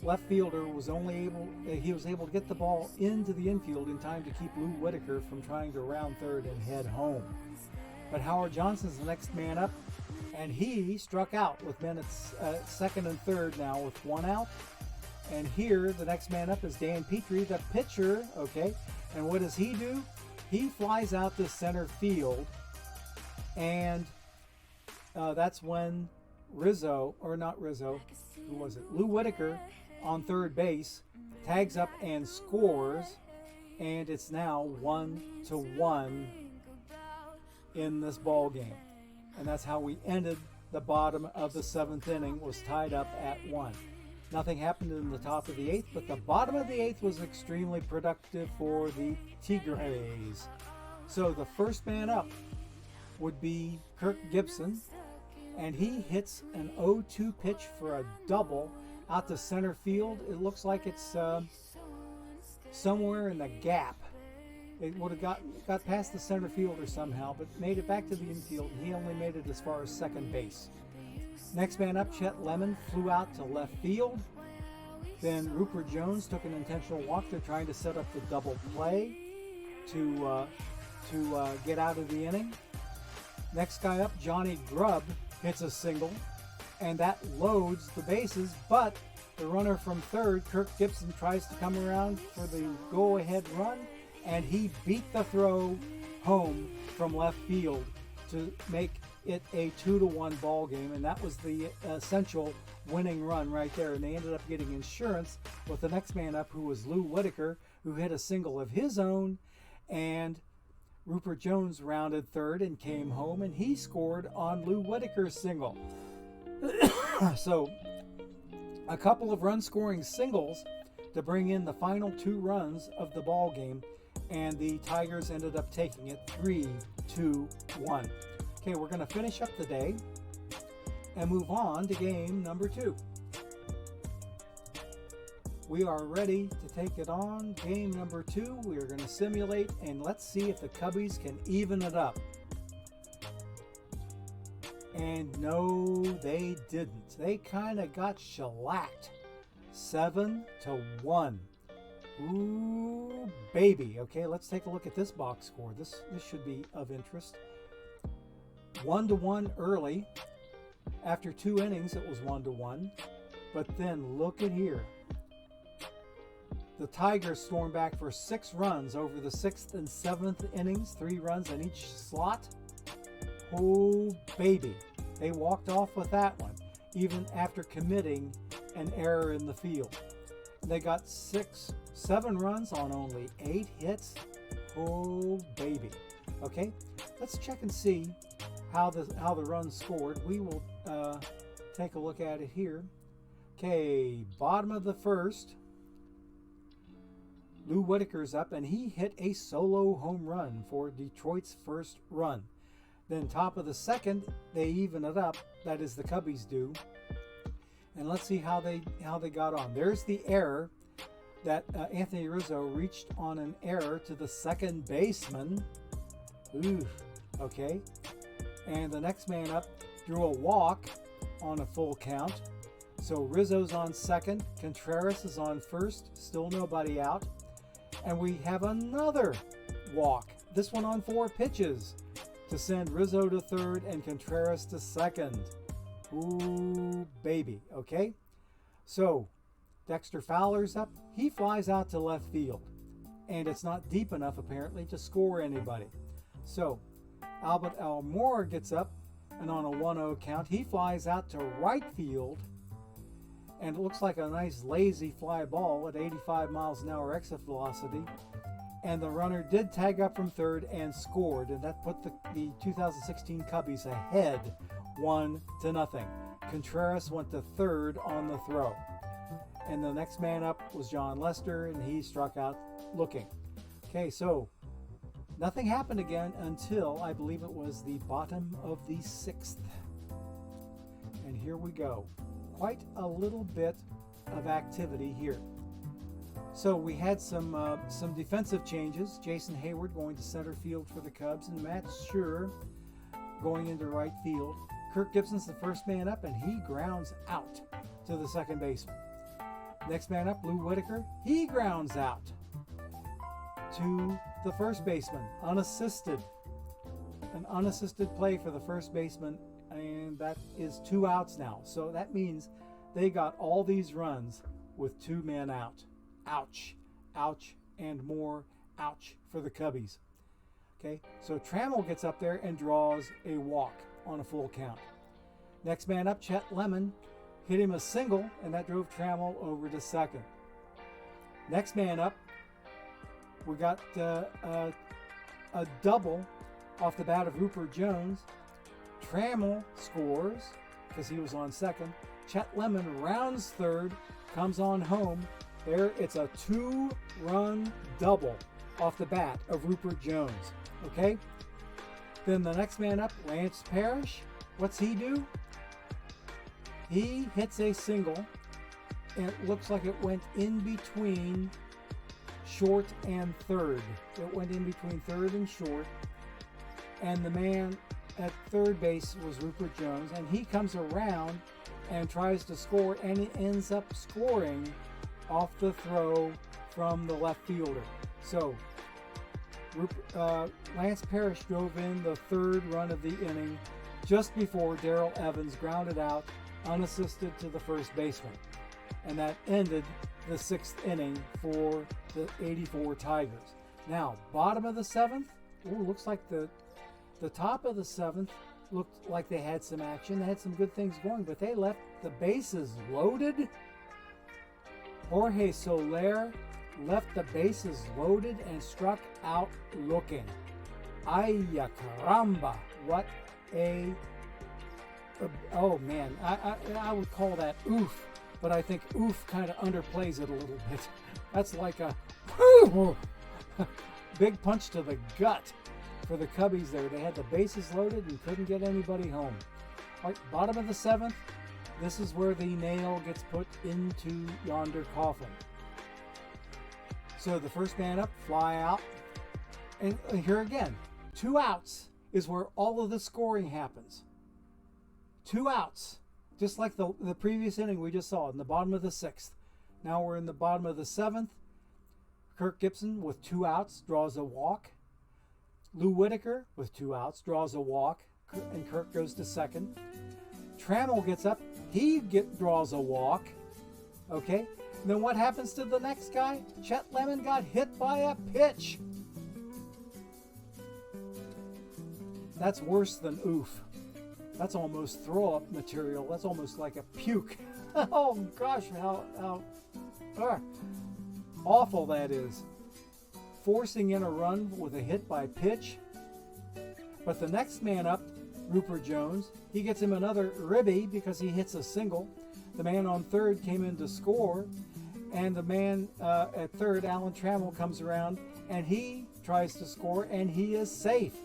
left fielder was able to get the ball into the infield in time to keep Lou Whitaker from trying to round third and head home. But Howard Johnson's the next man up, and he struck out with men at 2nd and 3rd now with 1 out. And here the next man up is Dan Petrie, the pitcher. Okay, and what does he do? He flies out to center field, and that's when Lou Whitaker on third base tags up and scores, and it's now 1-1 in this ball game. And that's how we ended the bottom of the 7th inning, was tied up at 1. Nothing happened in the top of the 8th, but the bottom of the 8th was extremely productive for the Tigres. So the first man up would be Kirk Gibson, and he hits an 0-2 pitch for a double out to center field. It looks like it's somewhere in the gap. It would have got past the center fielder somehow, but made it back to the infield, and he only made it as far as second base. Next man up, Chet Lemon, flew out to left field. Then Rupert Jones took an intentional walk. They're trying to set up the double play to get out of the inning. Next guy up, Johnny Grubb, hits a single, and that loads the bases, but the runner from third, Kirk Gibson, tries to come around for the go-ahead run, and he beat the throw home from left field to make it a 2-1 ball game, and that was the essential winning run right there. And they ended up getting insurance with the next man up, who was Lou Whitaker, who hit a single of his own, and Rupert Jones rounded third and came home, and he scored on Lou Whitaker's single. So a couple of run-scoring singles to bring in the final 2 runs of the ball game, and the Tigers ended up taking it 3-1. Okay, we're going to finish up the day and move on to game number 2. We are ready to take it on. Game number 2, we are going to simulate, and let's see if the Cubbies can even it up. And no, they didn't. They kind of got shellacked. 7-1. Ooh, baby. Okay, let's take a look at this box score. This should be of interest. 1-1 early. After 2 innings, it was 1-1. But then look at here. the Tigers stormed back for 6 runs over the 6th and 7th innings, 3 runs in each slot. Oh, baby. They walked off with that one, even after committing an error in the field. They got 7 runs on only 8 hits. Oh, baby. Okay, let's check and see how the runs scored. We will take a look at it here. Okay, bottom of the first, Lou Whitaker's up, and he hit a solo home run for Detroit's first run. Then top of the second, they even it up. That is, the Cubbies do. And let's see how they got on. There's the error that Anthony Rizzo reached on an error to the second baseman. Ooh, okay. And the next man up drew a walk on a full count. So Rizzo's on second, Contreras is on first, still nobody out. And we have another walk, this one on 4 pitches, to send Rizzo to third and Contreras to second. Ooh, baby, okay? So Dexter Fowler's up, he flies out to left field. And it's not deep enough, apparently, to score anybody. So Albert Almora gets up, and on a 1-0 count, he flies out to right field, and it looks like a nice lazy fly ball at 85 miles an hour exit velocity. And the runner did tag up from third and scored, and that put the 2016 Cubbies ahead 1-0. Contreras went to third on the throw. And the next man up was John Lester, and he struck out looking. Okay, so nothing happened again until I believe it was the bottom of the 6th. And here we go. Quite a little bit of activity here. So we had some defensive changes. Jason Hayward going to center field for the Cubs, and Matt Scherr going into right field. Kirk Gibson's the first man up, and he grounds out to the second baseman. Next man up, Lou Whitaker, he grounds out to the first baseman, unassisted. An unassisted play for the first baseman, and that is 2 outs now. So that means they got all these runs with 2 men out. Ouch, ouch, and more ouch for the Cubbies. Okay, so Trammell gets up there and draws a walk on a full count. Next man up, Chet Lemon, hit him a single, and that drove Trammell over to second. Next man up, we got a double off the bat of Rupert Jones. Trammell scores because he was on second. Chet Lemon rounds third, comes on home. There, it's a 2-run double off the bat of Rupert Jones. Okay? Then the next man up, Lance Parrish. What's he do? He hits a single, and it looks like it went in between short and third. It went in between third and short, and the man at third base was Rupert Jones, and he comes around and tries to score, and he ends up scoring off the throw from the left fielder. So Lance Parrish drove in the 3rd run of the inning just before Darrell Evans grounded out unassisted to the first baseman, and that ended the 6th inning for the 84 Tigers. Now, bottom of the 7th, looks like the top of the 7th looked like they had some action. They had some good things going, but they left the bases loaded. Jorge Soler left the bases loaded and struck out looking. Ay ya caramba, what a oh man, I would call that oof, but I think oof kind of underplays it a little bit. That's like a big punch to the gut for the Cubbies there. They had the bases loaded and couldn't get anybody home. All right, bottom of the 7th, this is where the nail gets put into yonder coffin. So the first man up, fly out, and here again, 2 outs is where all of the scoring happens. 2 outs, just like the previous inning we just saw in the bottom of the 6th. Now we're in the bottom of the 7th. Kirk Gibson with 2 outs draws a walk. Lou Whitaker with 2 outs draws a walk, and Kirk goes to second. Trammell gets up, he draws a walk, okay? Then what happens to the next guy? Chet Lemon got hit by a pitch. That's worse than oof. That's almost throw up material. That's almost like a puke. Oh gosh, how awful that is. Forcing in a run with a hit by pitch. But the next man up, Rupert Jones, he gets him another ribby because he hits a single. The man on third came in to score, and the man at third, Alan Trammell, comes around and he tries to score, and he is safe.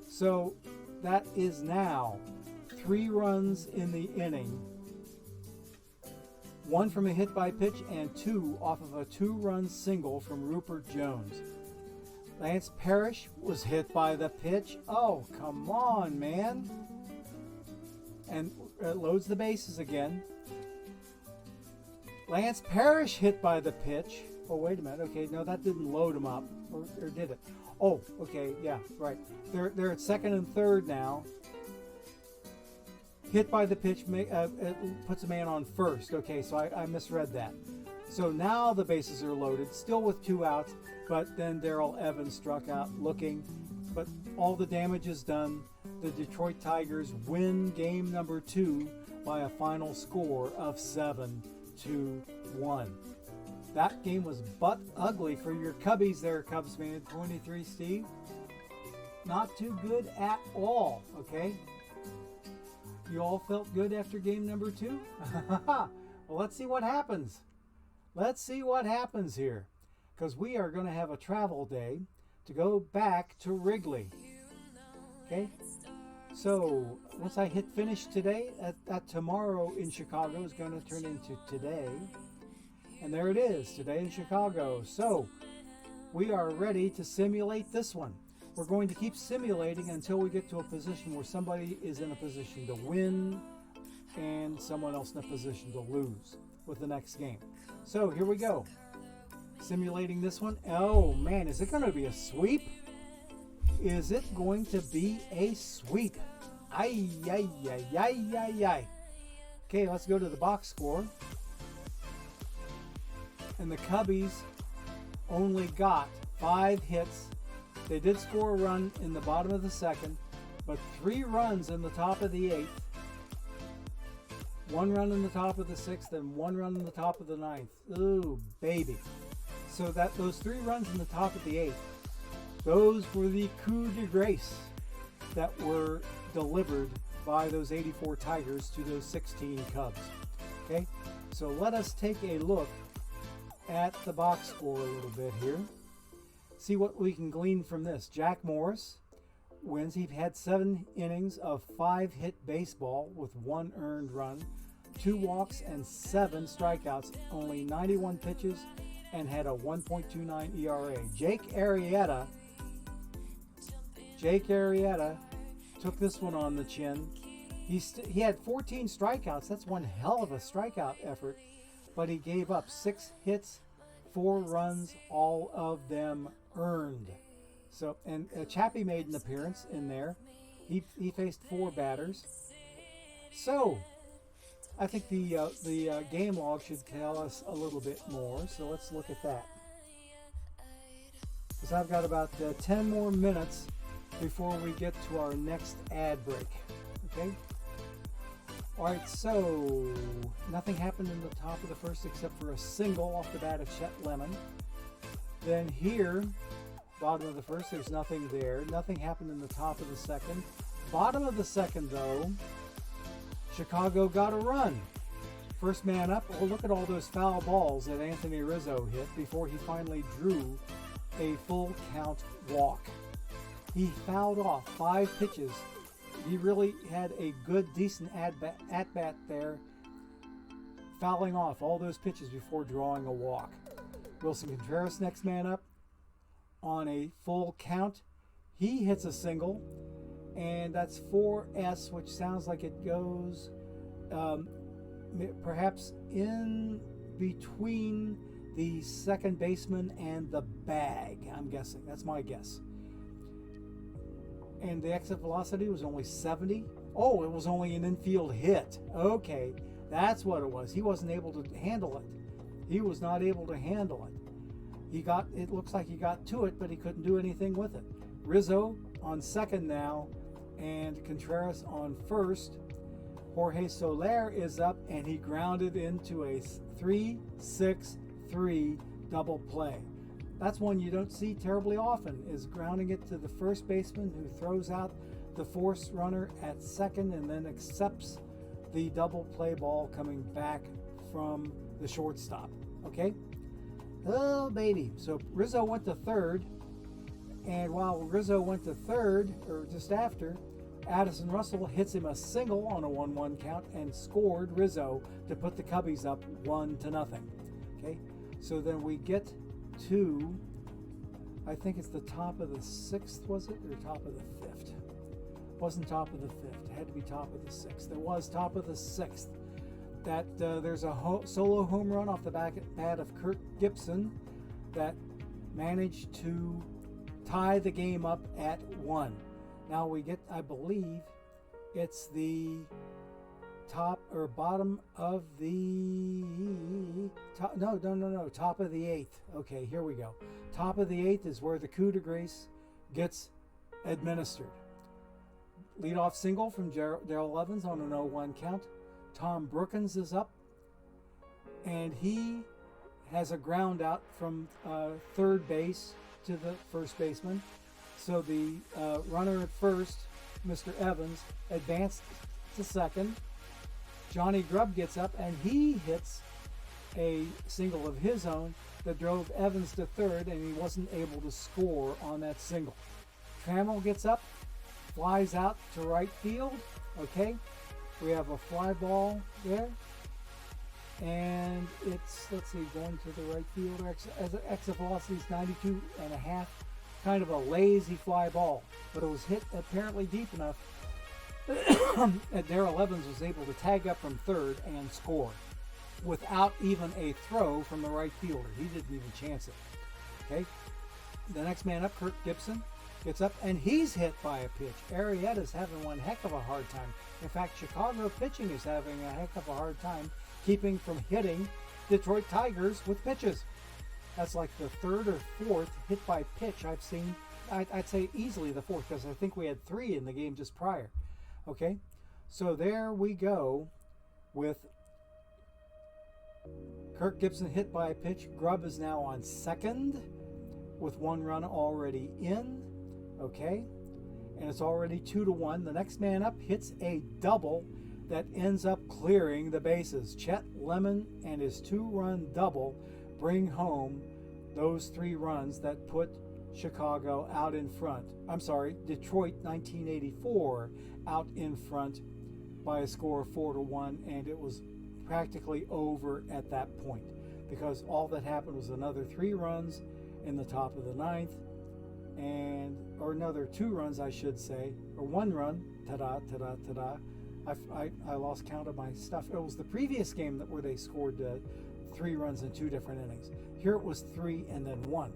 So that is now 3 runs in the inning. 1 from a hit by pitch and 2 off of a 2-run single from Rupert Jones. Lance Parrish was hit by the pitch. Oh, come on, man. And loads the bases again. Lance Parrish hit by the pitch. Oh, wait a minute. Okay, no, that didn't load him up. Or did it? Oh, okay, yeah, right. They're at second and third now. Hit by the pitch it puts a man on first. Okay, so I misread that. So now the bases are loaded, still with 2 outs, but then Darrell Evans struck out looking. But all the damage is done. The Detroit Tigers win game number 2 by a final score of 7-1. That game was butt ugly for your Cubbies there, Cubs fan 23 Steve. Not too good at all, okay? You all felt good after game number 2? Well, let's see what happens. Let's see what happens here. Because we are going to have a travel day to go back to Wrigley. Okay? So, once I hit finish today, that tomorrow in Chicago is going to turn into today. And there it is, today in Chicago. So, we are ready to simulate this one. We're going to keep simulating until we get to a position where somebody is in a position to win and someone else in a position to lose with the next game. So, here we go. Simulating this one. Oh, man, is it going to be a sweep? Is it going to be a sweep? Ay, ay, ay, ay, ay, ay. Okay, let's go to the box score. And the Cubbies only got 5 hits. They did score a run in the bottom of the second, but 3 runs in the top of the 8th, 1 run in the top of the 6th, and 1 run in the top of the 9th. Ooh, baby. So those 3 runs in the top of the 8th, those were the coup de grace that were delivered by those 84 Tigers to those 16 Cubs. Okay, so let us take a look at the box score a little bit here. See what we can glean from this. Jack Morris wins. He had 7 innings of 5-hit baseball with 1 earned run, 2 walks, and 7 strikeouts, only 91 pitches, and had a 1.29 ERA. Jake Arrieta took this one on the chin. He had 14 strikeouts. That's one hell of a strikeout effort, but he gave up 6 hits, 4 runs, all of them earned. So, and Chappie made an appearance in there. He faced 4 batters. So, I think the game log should tell us a little bit more. So let's look at that. Because I've got about 10 more minutes before we get to our next ad break. Okay. All right, so nothing happened in the top of the first except for a single off the bat of Chet Lemon. Then here, bottom of the first, there's nothing there. Nothing happened in the top of the second. Bottom of the second, though, Chicago got a run. First man up. Oh, look at all those foul balls that Anthony Rizzo hit before he finally drew a full count walk. He fouled off 5 pitches. He really had a good, decent at-bat there, fouling off all those pitches before drawing a walk. Wilson Contreras, next man up, on a full count. He hits a single, and that's 4S, which sounds like it goes perhaps in between the second baseman and the bag, I'm guessing. That's my guess. And the exit velocity was only 70. Oh, it was only an infield hit. Okay, that's what it was. He wasn't able to handle it. He was not able to handle it. It looks like he got to it, but he couldn't do anything with it. Rizzo on second now, and Contreras on first. Jorge Soler is up, and he grounded into a 3-6-3 double play. That's one you don't see terribly often, is grounding it to the first baseman, who throws out the force runner at second and then accepts the double play ball coming back from the shortstop. Okay? Oh, baby. So Rizzo went to third, and while Rizzo went to third, or just after, Addison Russell hits him a single on a 1-1 count and scored Rizzo to put the Cubbies up 1-0. Okay? So then we get to, I think it's the top of the 6th, was it? Or top of the 5th? Wasn't top of the 5th. It had to be top of the 6th. It was top of the 6th. That there's a solo home run off the bat of Kirk Gibson that managed to tie the game up at 1. Now we get, I believe, it's the top or bottom of the top, no, top of the 8th. Okay, here we go. Top of the 8th is where the coup de grace gets administered. Leadoff single from Darrell Evans on an 0-1 count. Tom Brookins is up, and he has a ground out from third base to the first baseman. So the runner at first, Mr. Evans, advanced to second. Johnny Grubb gets up, and he hits a single of his own that drove Evans to third, and he wasn't able to score on that single. Trammell gets up, flies out to right field. Okay, we have a fly ball there, and it's, let's see, going to the right field. Exit velocity is 92.5. Kind of a lazy fly ball, but it was hit apparently deep enough that Darrell Evans was able to tag up from third and score without even a throw from the right fielder. He didn't even chance it. Okay, the next man up, Kirk Gibson, gets up, and he's hit by a pitch. Arrieta's having one heck of a hard time. In fact, Chicago pitching is having a heck of a hard time keeping from hitting Detroit Tigers with pitches. That's like the third or fourth hit by pitch I've seen. I'd say easily the fourth, because I think we had 3 in the game just prior. Okay, so there we go with Kirk Gibson hit by a pitch. Grubb is now on second with 1 run already in. Okay, and it's already 2-1. The next man up hits a double that ends up clearing the bases. Chet Lemon and his 2-run double bring home those 3 runs that put Chicago out in front. I'm sorry, Detroit 1984 out in front by a score of 4-1, and it was practically over at that point, because all that happened was another 3 runs in the top of the 9th, or another 2 runs, I should say, or 1 run. I lost count of my stuff. It was the previous game where they scored 3 runs in 2 different innings. Here it was 3 and then 1.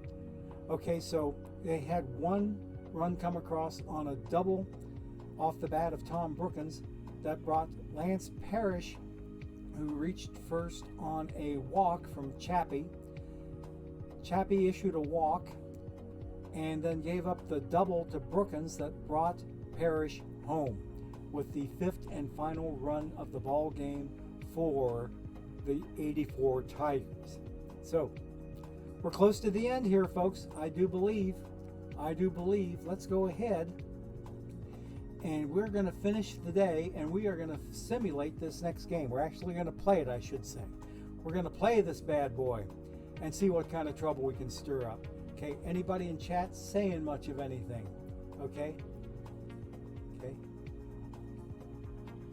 Okay, so they had 1 run come across on a double off the bat of Tom Brookins that brought Lance Parrish, who reached first on a walk from Chappie. Chappie issued a walk and then gave up the double to Brookins that brought Parrish home with the 5th and final run of the ball game for the 84 Tigers. So we're close to the end here, folks. I do believe. Let's go ahead, and we're going to finish the day, and we are going to simulate this next game. We're actually going to play it, I should say. We're going to play this bad boy and see what kind of trouble we can stir up. Okay, anybody in chat saying much of anything? Okay.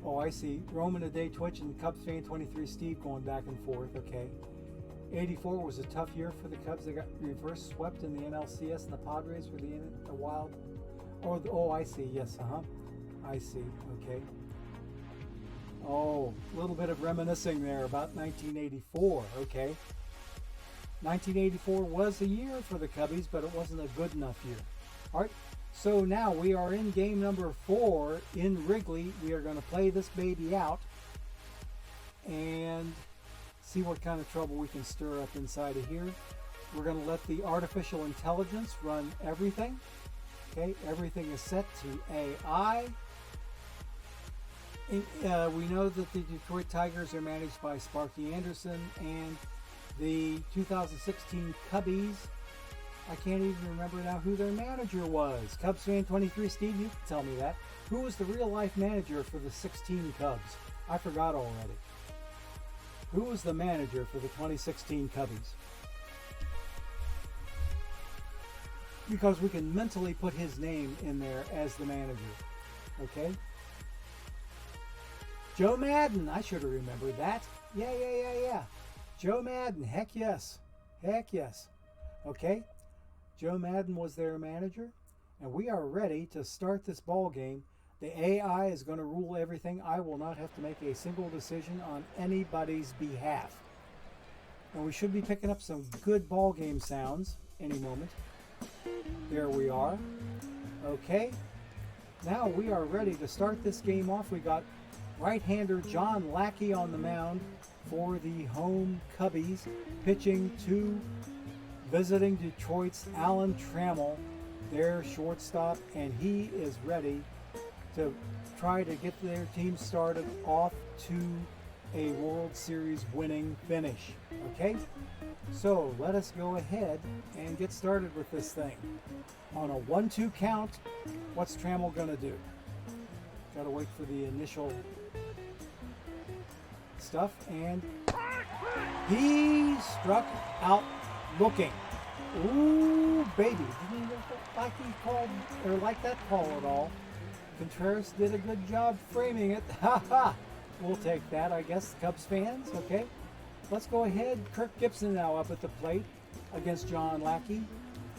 Oh, I see. Roman a Day Twitch and Cubs fan 23 Steve going back and forth. Okay. 84 was a tough year for the Cubs. They got reverse swept in the NLCS, and the Padres were the Wild. Oh, I see. Yes, I see. Okay. Oh, a little bit of reminiscing there about 1984. Okay. 1984 was a year for the Cubbies, but it wasn't a good enough year. All right. So now we are in game number 4 in Wrigley. We are going to play this baby out and see what kind of trouble we can stir up inside of here. We're going to let the artificial intelligence run everything. Okay, everything is set to AI. We know that the Detroit Tigers are managed by Sparky Anderson, and the 2016 Cubbies, I can't even remember now who their manager was. Cubs fan 23, Steve, you can tell me that. Who was the real life manager for the 16 Cubs? I forgot already. Who was the manager for the 2016 Cubbies? Because we can mentally put his name in there as the manager. Okay? Joe Madden. I should have remembered that. Yeah. Joe Madden. Heck yes. Heck yes. Okay? Joe Madden was their manager. And we are ready to start this ball game. The AI is going to rule everything. I will not have to make a single decision on anybody's behalf. And we should be picking up some good ball game sounds any moment. There we are. Okay. Now we are ready to start this game off. We got right-hander John Lackey on the mound for the home Cubbies, pitching to visiting Detroit's Alan Trammell, their shortstop, and he is ready to try to get their team started off to a World Series winning finish. Okay? So let us go ahead and get started with this thing. On a 1-2 count, what's Trammell going to do? Got to wait for the initial stuff, and he struck out looking. Ooh, baby. Didn't look like he called or like that call at all. Contreras did a good job framing it. Ha ha! We'll take that, I guess, Cubs fans. Okay. Let's go ahead. Kirk Gibson now up at the plate against John Lackey.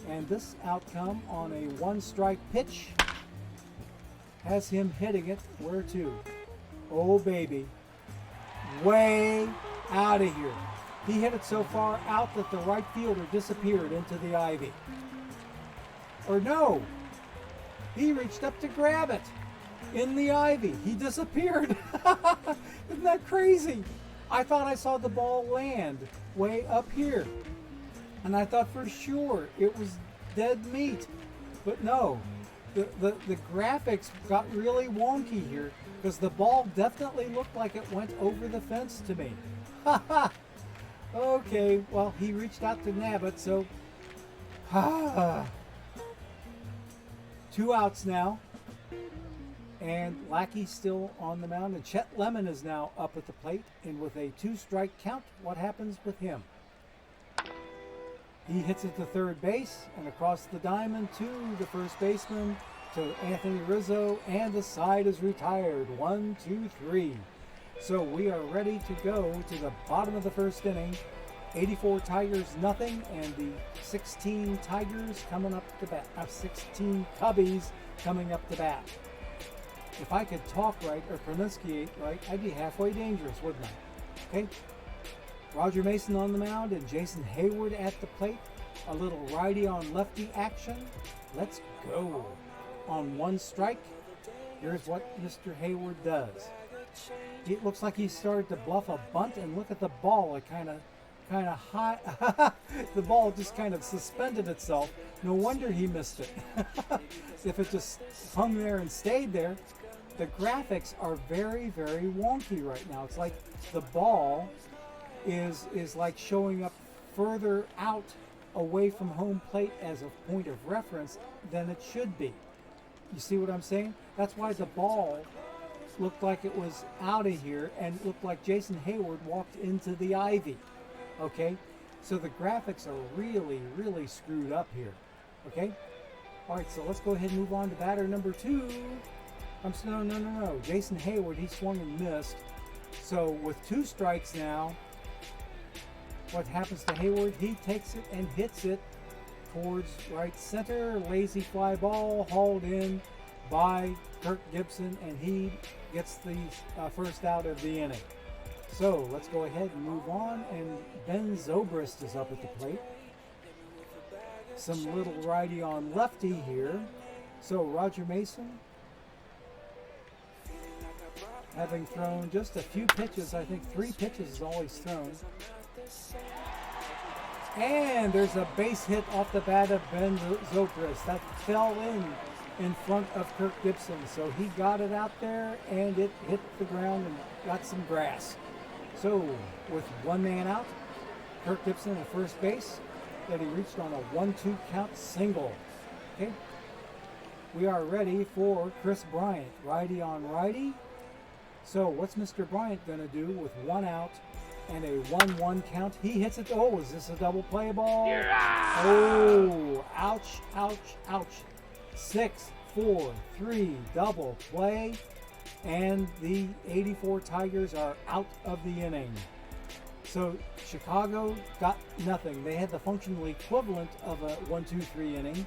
And this outcome on a one-strike pitch has him hitting it where to? Oh, baby. Way out of here. He hit it so far out that the right fielder disappeared into the ivy. Or no, he reached up to grab it in the ivy. He disappeared. Isn't that crazy? I thought I saw the ball land way up here. And I thought for sure it was dead meat. But no, the graphics got really wonky here because the ball definitely looked like it went over the fence to me. Okay, well, he reached out to nab it, so 2 outs now. And Lackey's still on the mound, and Chet Lemon is now up at the plate. And with a 2-strike count, what happens with him? He hits it to third base and across the diamond to the first baseman, to Anthony Rizzo, and the side is retired. 1, 2, 3. So we are ready to go to the bottom of the first inning. 84 Tigers, nothing, and the 16 Tigers coming up to bat. 16 Cubbies coming up to bat. If I could talk right or pronunciate right, I'd be halfway dangerous, wouldn't I? Okay. Roger Mason on the mound and Jason Hayward at the plate. A little righty on lefty action. Let's go. On 1 strike, here's what Mr. Hayward does. It looks like he started to bluff a bunt, and look at the ball. It kind of high. The ball just kind of suspended itself. No wonder he missed it. If it just hung there and stayed there. The graphics are very, very wonky right now. It's like the ball is like showing up further out away from home plate as a point of reference than it should be. You see what I'm saying? That's why the ball looked like it was out of here and looked like Jason Hayward walked into the ivy. Okay? So the graphics are really, really screwed up here. Okay? All right, so let's go ahead and move on to batter number 2. No. Jason Hayward, he swung and missed. So with 2 strikes now, what happens to Hayward? He takes it and hits it towards right center. Lazy fly ball hauled in by Kirk Gibson, and he gets the first out of the inning. So let's go ahead and move on, and Ben Zobrist is up at the plate. Some little righty on lefty here. So Roger Mason having thrown just a few pitches. I think 3 pitches is all he's thrown. And there's a base hit off the bat of Ben Zobrist that fell in front of Kirk Gibson. So he got it out there and it hit the ground and got some grass. So with 1 man out, Kirk Gibson at first base, that he reached on a 1-2 count single. Okay, we are ready for Chris Bryant, righty on righty. So what's Mr. Bryant going to do with 1 out and a 1-1 count? He hits it. Oh, is this a double play ball? Oh, ouch, ouch, ouch. 6-4-3 double play. And the 84 Tigers are out of the inning. So Chicago got nothing. They had the functional equivalent of a 1-2-3 inning,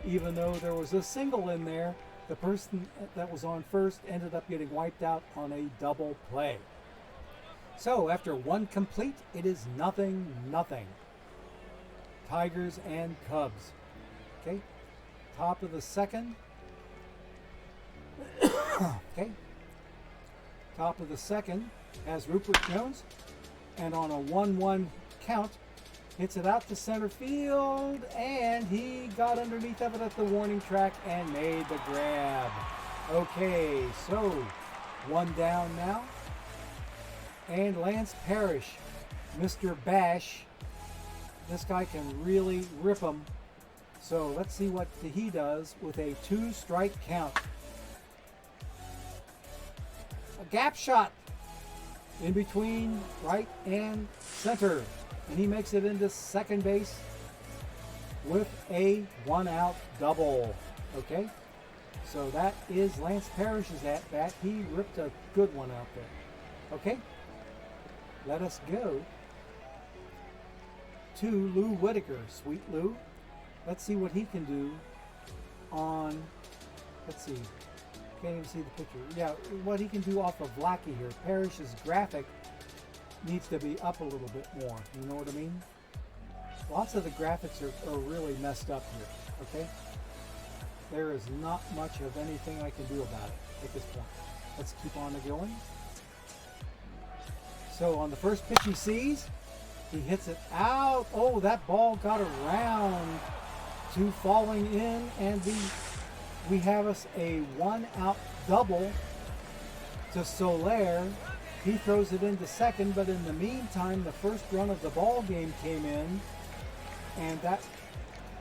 even though there was a single in there. The person that was on first ended up getting wiped out on a double play. So after 1 complete, it is 0-0. Tigers and Cubs. Okay, top of the second. Okay, top of the second has Rupert Jones, and on a 1-1 count, hits it out to center field, and he got underneath of it at the warning track and made the grab. Okay, so 1 down now. And Lance Parrish, Mr. Bash, this guy can really rip him. So let's see what he does with a 2-strike count. A gap shot in between right and center. And he makes it into second base with a 1-out double. Okay, so that is Lance Parrish's at bat. He ripped a good one out there. Okay, let us go to Lou Whitaker. Sweet Lou. Let's see what he can do on, let's see, can't even see the picture. Yeah, what he can do off of Lackey here. Parrish's graphic needs to be up a little bit more. You know what I mean? Lots of the graphics are really messed up here. Okay? There is not much of anything I can do about it at this point. Let's keep on going. So on the first pitch he sees, he hits it out. Oh, that ball got around to falling in, and we have us a 1-out double to Soler. He throws it into second, but in the meantime, the first run of the ball game came in, and that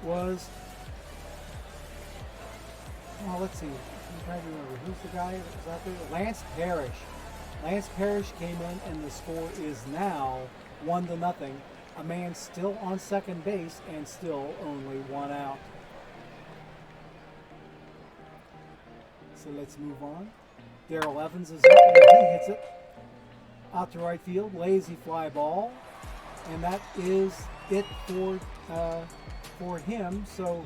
was, well, let's see. I'm trying to remember who's the guy that was out there. Lance Parrish. Lance Parrish came in, and the score is now 1-0. A man still on second base and still only 1 out. So let's move on. Darrell Evans is up, and he hits it out to right field, lazy fly ball, and that is it for him. So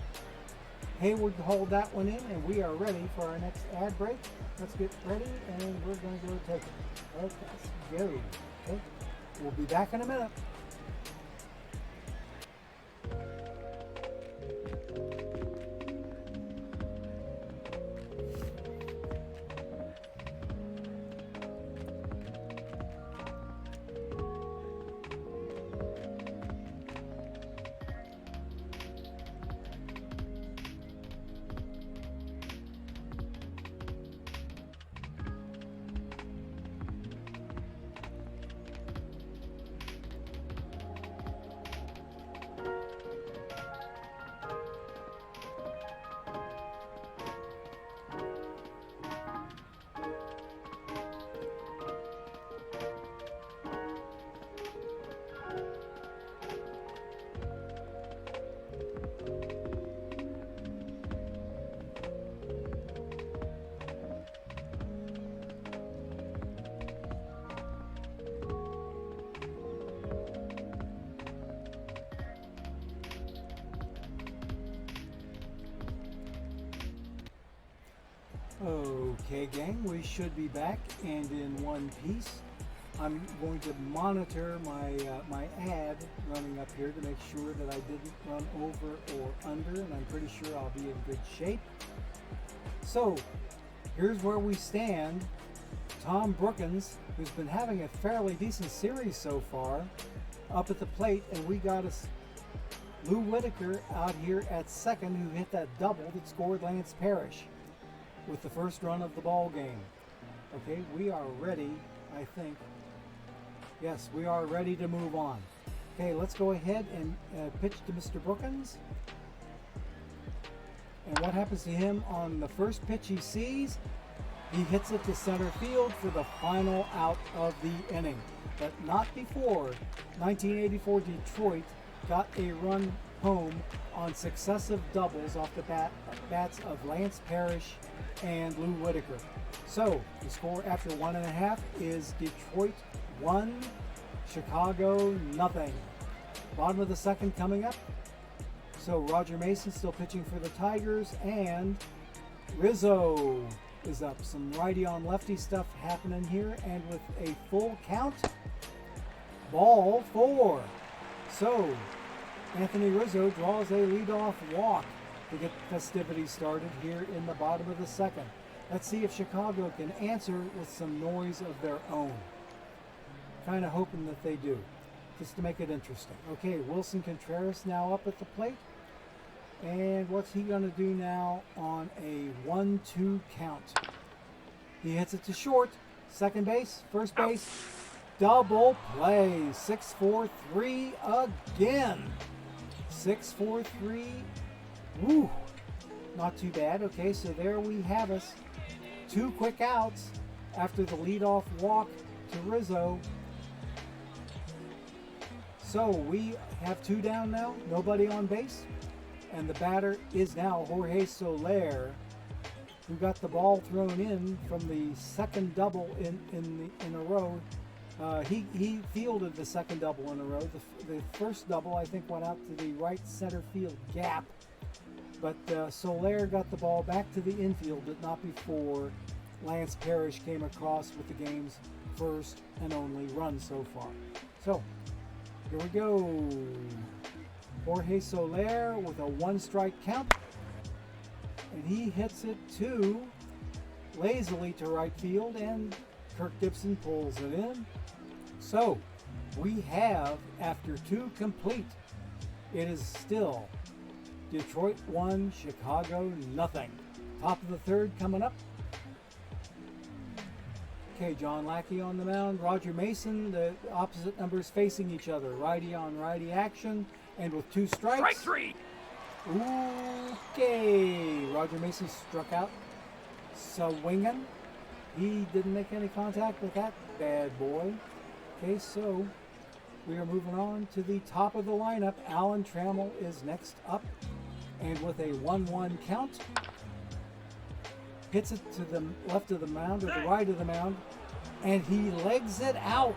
Hayward hold that one in, and we are ready for our next ad break. Let's get ready, and we're going to go take it. Let's go. Okay, we'll be back in a minute. Okay, gang, we should be back and in one piece. I'm going to monitor my ad running up here to make sure that I didn't run over or under, and I'm pretty sure I'll be in good shape. So here's where we stand Tom Brookins, who's been having a fairly decent series so far, up at the plate, and we got us Lou Whitaker out here at second, who hit that double that scored Lance Parrish with the first run of the ball game. Okay, we are ready, I think. Yes, we are ready to move on. Okay, let's go ahead and pitch to Mr. Brookins. And what happens to him on the first pitch he sees? He hits it to center field for the final out of the inning. But not before 1984 Detroit got a run home on successive doubles off the bats of Lance Parrish and Lou Whitaker. So the score after 1.5 is Detroit 1, Chicago nothing. Bottom of the second coming up. So Roger Mason still pitching for the Tigers, and Rizzo is up. Some righty on lefty stuff happening here, and with a full count, ball 4. So Anthony Rizzo draws a leadoff walk to get festivities started here in the bottom of the second. Let's see if Chicago can answer with some noise of their own. Kind of hoping that they do, just to make it interesting. Okay, Wilson Contreras now up at the plate. And what's he going to do now on a 1-2 count? He hits it to short, second base, first base, double play, 6-4-3 again. 6-4-3, woo, not too bad. Okay, so there we have us. 2 quick outs after the leadoff walk to Rizzo. So we have 2 down now, nobody on base. And the batter is now Jorge Soler, who got the ball thrown in from the second double in a row. He fielded the second double in a row. The first double, I think, went out to the right center field gap. But Soler got the ball back to the infield, but not before Lance Parrish came across with the game's first and only run so far. So, here we go. Jorge Soler with a 1-strike count. And he hits it lazily to right field, and Kirk Gibson pulls it in. So, we have, after 2 complete, it is still Detroit 1, Chicago nothing. Top of the third coming up. Okay, John Lackey on the mound. Roger Mason, the opposite numbers facing each other. Righty on righty action. And with 2 strikes. Strike 3. Okay. Roger Mason struck out swinging. He didn't make any contact with that bad boy. Okay, so we are moving on to the top of the lineup. Alan Trammell is next up. And with a 1-1 count, hits it to the left of the mound or the right of the mound, and he legs it out.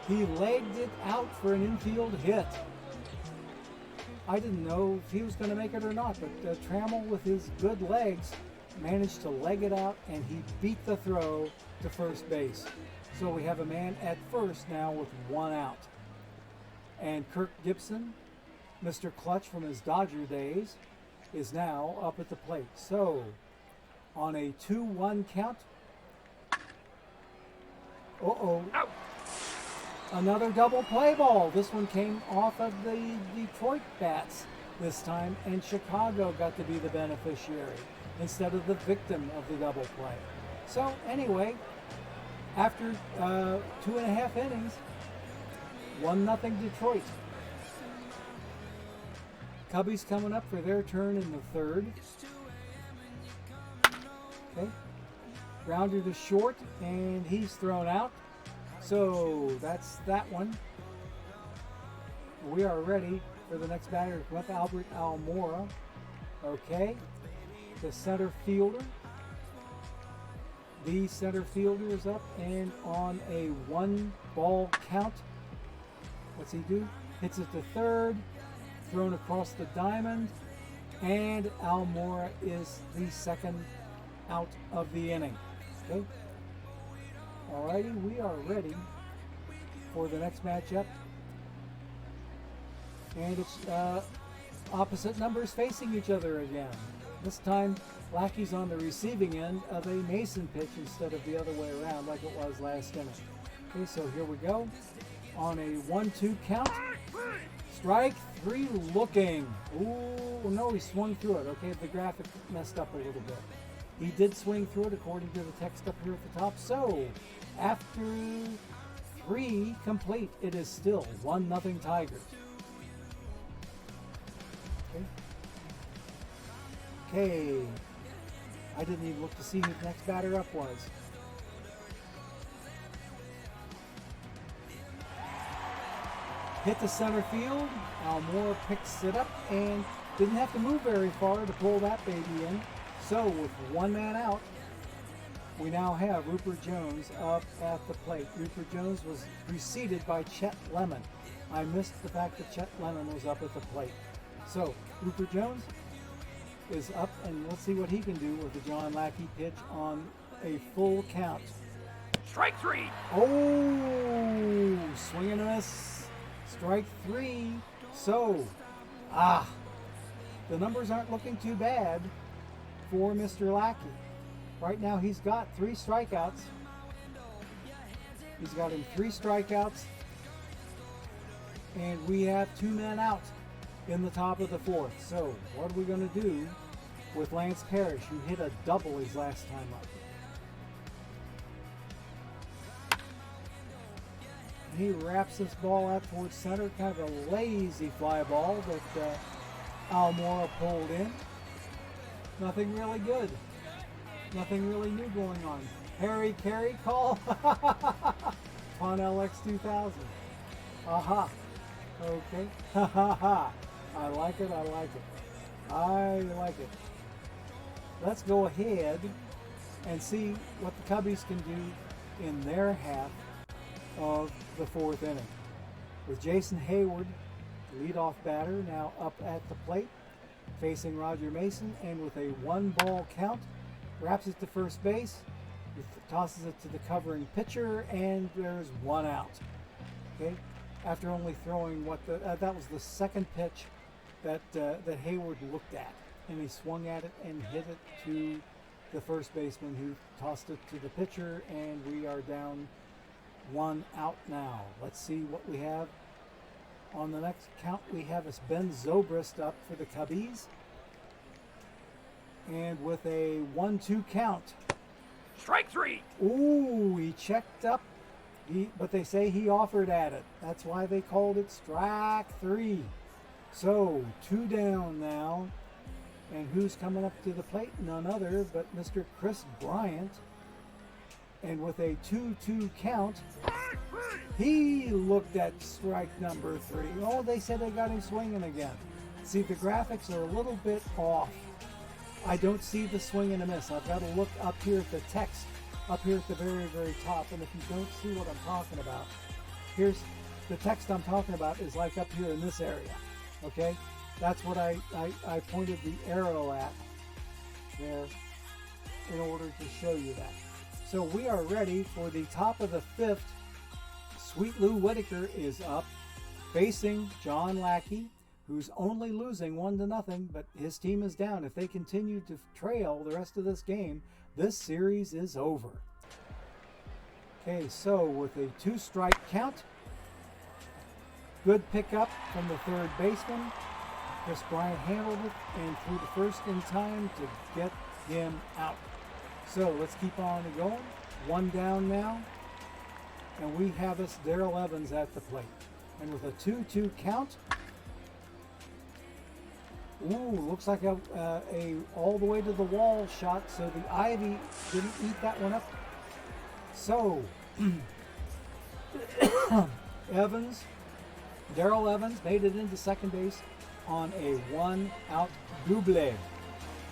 He legged it out for an infield hit. I didn't know if he was going to make it or not, but Trammell, with his good legs, managed to leg it out, and he beat the throw to first base. So we have a man at first now with 1 out. And Kirk Gibson, Mr. Clutch from his Dodger days, is now up at the plate. So on a 2-1 count, another double play ball. This one came off of the Detroit bats this time, and Chicago got to be the beneficiary instead of the victim of the double play. So anyway, after 2.5 innings, 1-0 Detroit. Cubbies coming up for their turn in the third. Okay, grounder to short, and he's thrown out. So that's that one. We are ready for the next batter with Albert Almora. Okay, the center fielder. The center fielder is up, and on a 1-ball count, what's he do? Hits it to third, thrown across the diamond, and Almora is the second out of the inning. Okay. Alrighty, we are ready for the next matchup. And it's opposite numbers facing each other again. This time, Lackey's on the receiving end of a Mason pitch instead of the other way around like it was last inning. Okay, so here we go. On a 1-2 count. Strike 3 looking. Ooh, no, he swung through it. Okay, the graphic messed up a little bit. He did swing through it according to the text up here at the top. So, after 3 complete, it is still 1-0 Tigers. Okay. I didn't even look to see who the next batter up was. Hit to center field. Almora picks it up and didn't have to move very far to pull that baby in. So with one man out, we now have Rupert Jones up at the plate. Rupert Jones was preceded by Chet Lemon. I missed the fact that Chet Lemon was up at the plate. So Rupert Jones is up, and let's see what he can do with the John Lackey pitch on a full count. Strike 3. Oh, swing and a miss. Strike 3. So, the numbers aren't looking too bad for Mr. Lackey. Right now he's got 3 strikeouts. He's got him 3 strikeouts. And we have 2 men out in the top of the 4th. So what are we going to do with Lance Parrish, who hit a double his last time up? He wraps this ball out towards center, kind of a lazy fly ball that Almora pulled in. Nothing really good. Nothing really new going on. Harry Carey call on LX 2000. Aha. Okay. Ha ha ha. I like it. I like it. I like it. Let's go ahead and see what the Cubbies can do in their half of the 4th inning. With Jason Hayward, leadoff batter, now up at the plate, facing Roger Mason, and with a 1-ball count, wraps it to first base, tosses it to the covering pitcher, and there's 1 out. Okay, after only throwing that was the second pitch that Hayward looked at, and he swung at it and hit it to the first baseman, who tossed it to the pitcher, and we are down 1 out now. Let's see what we have. On the next count, we have us Ben Zobrist up for the Cubbies. And with a 1-2 count. Strike 3. Ooh, he checked up. But they say he offered at it. That's why they called it strike 3. So 2 down now. And who's coming up to the plate? None other but Mr. Chris Bryant. And with a 2-2 count, he looked at strike number 3. Oh, they said they got him swinging again. See, the graphics are a little bit off. I don't see the swing and a miss. I've got to look up here at the text, up here at the very, very top. And if you don't see what I'm talking about, here's the text I'm talking about is like up here in this area. Okay? That's what I pointed the arrow at there in order to show you that. So we are ready for the top of the 5th. Sweet Lou Whitaker is up, facing John Lackey, who's only losing 1-0, but his team is down. If they continue to trail the rest of this game, this series is over. Okay, so with a 2-strike count, good pickup from the 3rd baseman. Chris Bryant handled it and threw the first in time to get him out. So let's keep on going. 1 down now. And we have us Darrell Evans at the plate. And with a 2-2 count. Ooh, looks like a all the way to the wall shot. So the Ivy didn't eat that one up. So Darrell Evans made it into second base on a 1-out double.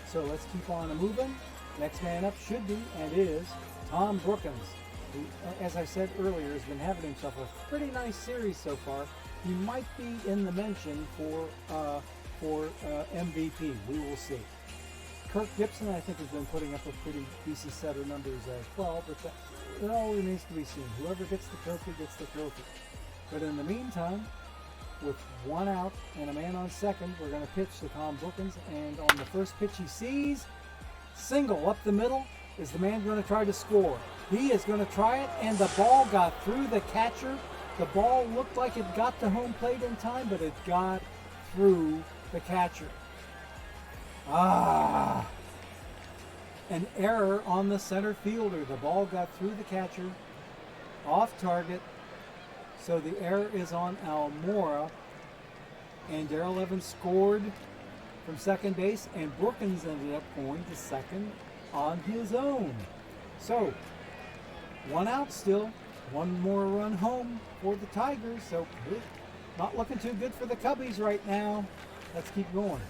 So let's keep on moving. Next man up should be, and is, Tom Brookins, who, as I said earlier, has been having himself a pretty nice series so far. He might be in the mention for MVP. We will see. Kirk Gibson, I think, has been putting up a pretty decent set of numbers as well, but it all remains to be seen. Whoever gets the trophy gets the trophy. But in the meantime, with 1 out and a man on second. We're going to pitch to Tom Brookins, and on the first pitch he sees, single up the middle. Is the man going to try to score? He is going to try it, and the ball got through the catcher. The ball looked like it got to home plate in time, but it got through the catcher. An error on the center fielder. The ball got through the catcher, off target. So the error is on Almora, and Darrell Evans scored from second base, and Brookins ended up going to second on his own. So 1 out still, 1 more run home for the Tigers. So not looking too good for the Cubbies right now. Let's keep going.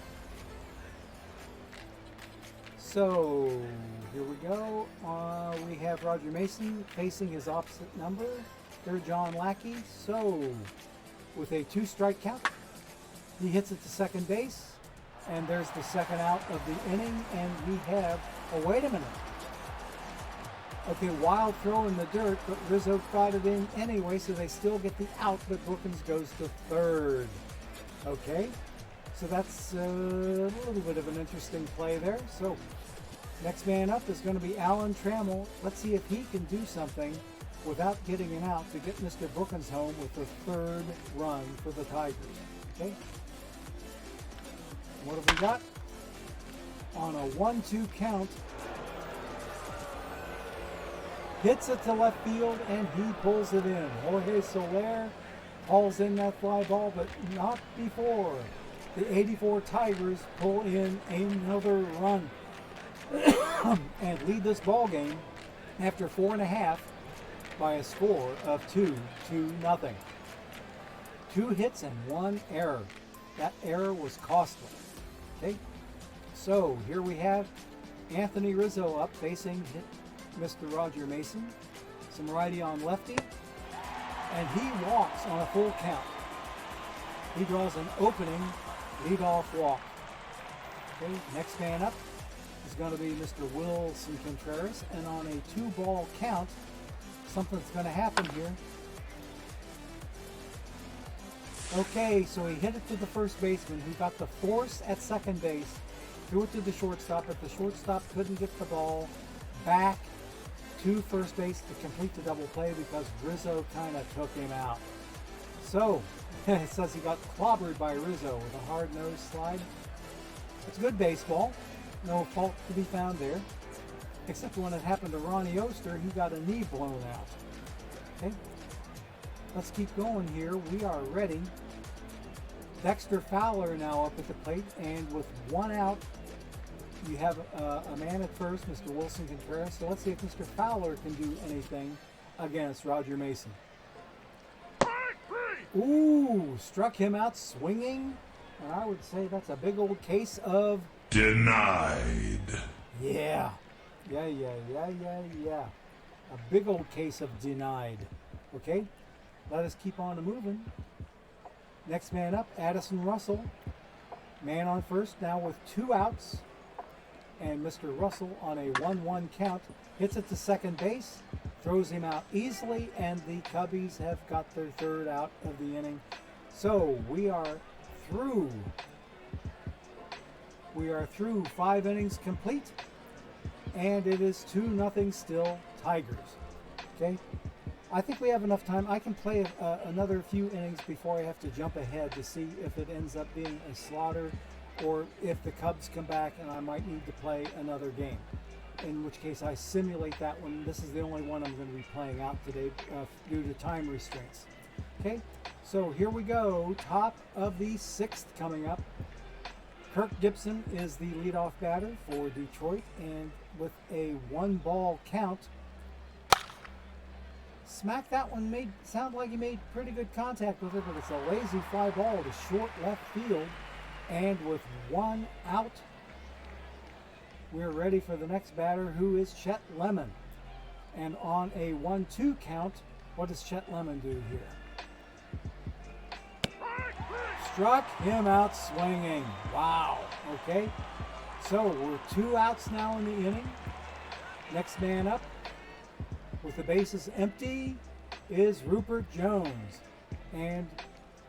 So here we go. We have Roger Mason facing his opposite number. They're John Lackey. So with a 2-strike count, he hits it to second base, and there's the second out of the inning. And we have, oh wait a minute. Okay, wild throw in the dirt, but Rizzo got it in anyway, so they still get the out, but Brookins goes to third. Okay, so that's a little bit of an interesting play there. So next man up is going to be Alan Trammell. Let's see if he can do something without getting an out to get Mr. Brookins home with the 3rd run for the Tigers. Okay, what have we got? On a 1-2 count, hits it to left field, and he pulls it in. Jorge Soler hauls in that fly ball, but not before the 84 Tigers pull in another run and lead this ball game after 4.5 by a score of 2-0. 2 hits and 1 error. That error was costly. Okay, so here we have Anthony Rizzo up facing Mr. Roger Mason. Some righty on lefty, and he walks on a full count. He draws an opening leadoff walk. Okay, next man up is going to be Mr. Wilson Contreras, and on a 2-ball count, something's going to happen here. Okay, so he hit it to the first baseman, who got the force at second base, threw it to the shortstop, but the shortstop couldn't get the ball back to first base to complete the double play because Rizzo kind of took him out. So it says he got clobbered by Rizzo with a hard-nosed slide. It's good baseball. No fault to be found there. Except when it happened to Ronnie Oster, he got a knee blown out. Okay, let's keep going here. We are ready. Dexter Fowler now up at the plate, and with 1 out, you have a man at first, Mr. Wilson Contreras. So let's see if Mr. Fowler can do anything against Roger Mason. Ooh, struck him out swinging. And I would say that's a big old case of denied. Yeah. A big old case of denied. Okay, let us keep on moving. Next man up, Addison Russell. Man on first now with 2 outs. And Mr. Russell on a 1-1 count hits it to second base, throws him out easily, and the Cubbies have got their 3rd out of the inning. So we are through. We are through 5 innings complete, and it is 2-0 still Tigers. Okay, I think we have enough time. I can play another few innings before I have to jump ahead to see if it ends up being a slaughter, or if the Cubs come back and I might need to play another game, in which case I simulate that one. This is the only one I'm going to be playing out today due to time restraints. Okay, so here we go. Top of the 6th coming up. Kirk Gibson is the leadoff batter for Detroit, and with a 1-ball count, smack that one made sound like he made pretty good contact with it, but it's a lazy fly ball to short left field. And with 1 out, we're ready for the next batter, who is Chet Lemon. And on a 1-2 count, what does Chet Lemon do here? Struck him out swinging. Wow. Okay, so we're 2 outs now in the inning. Next man up with the bases empty is Rupert Jones. And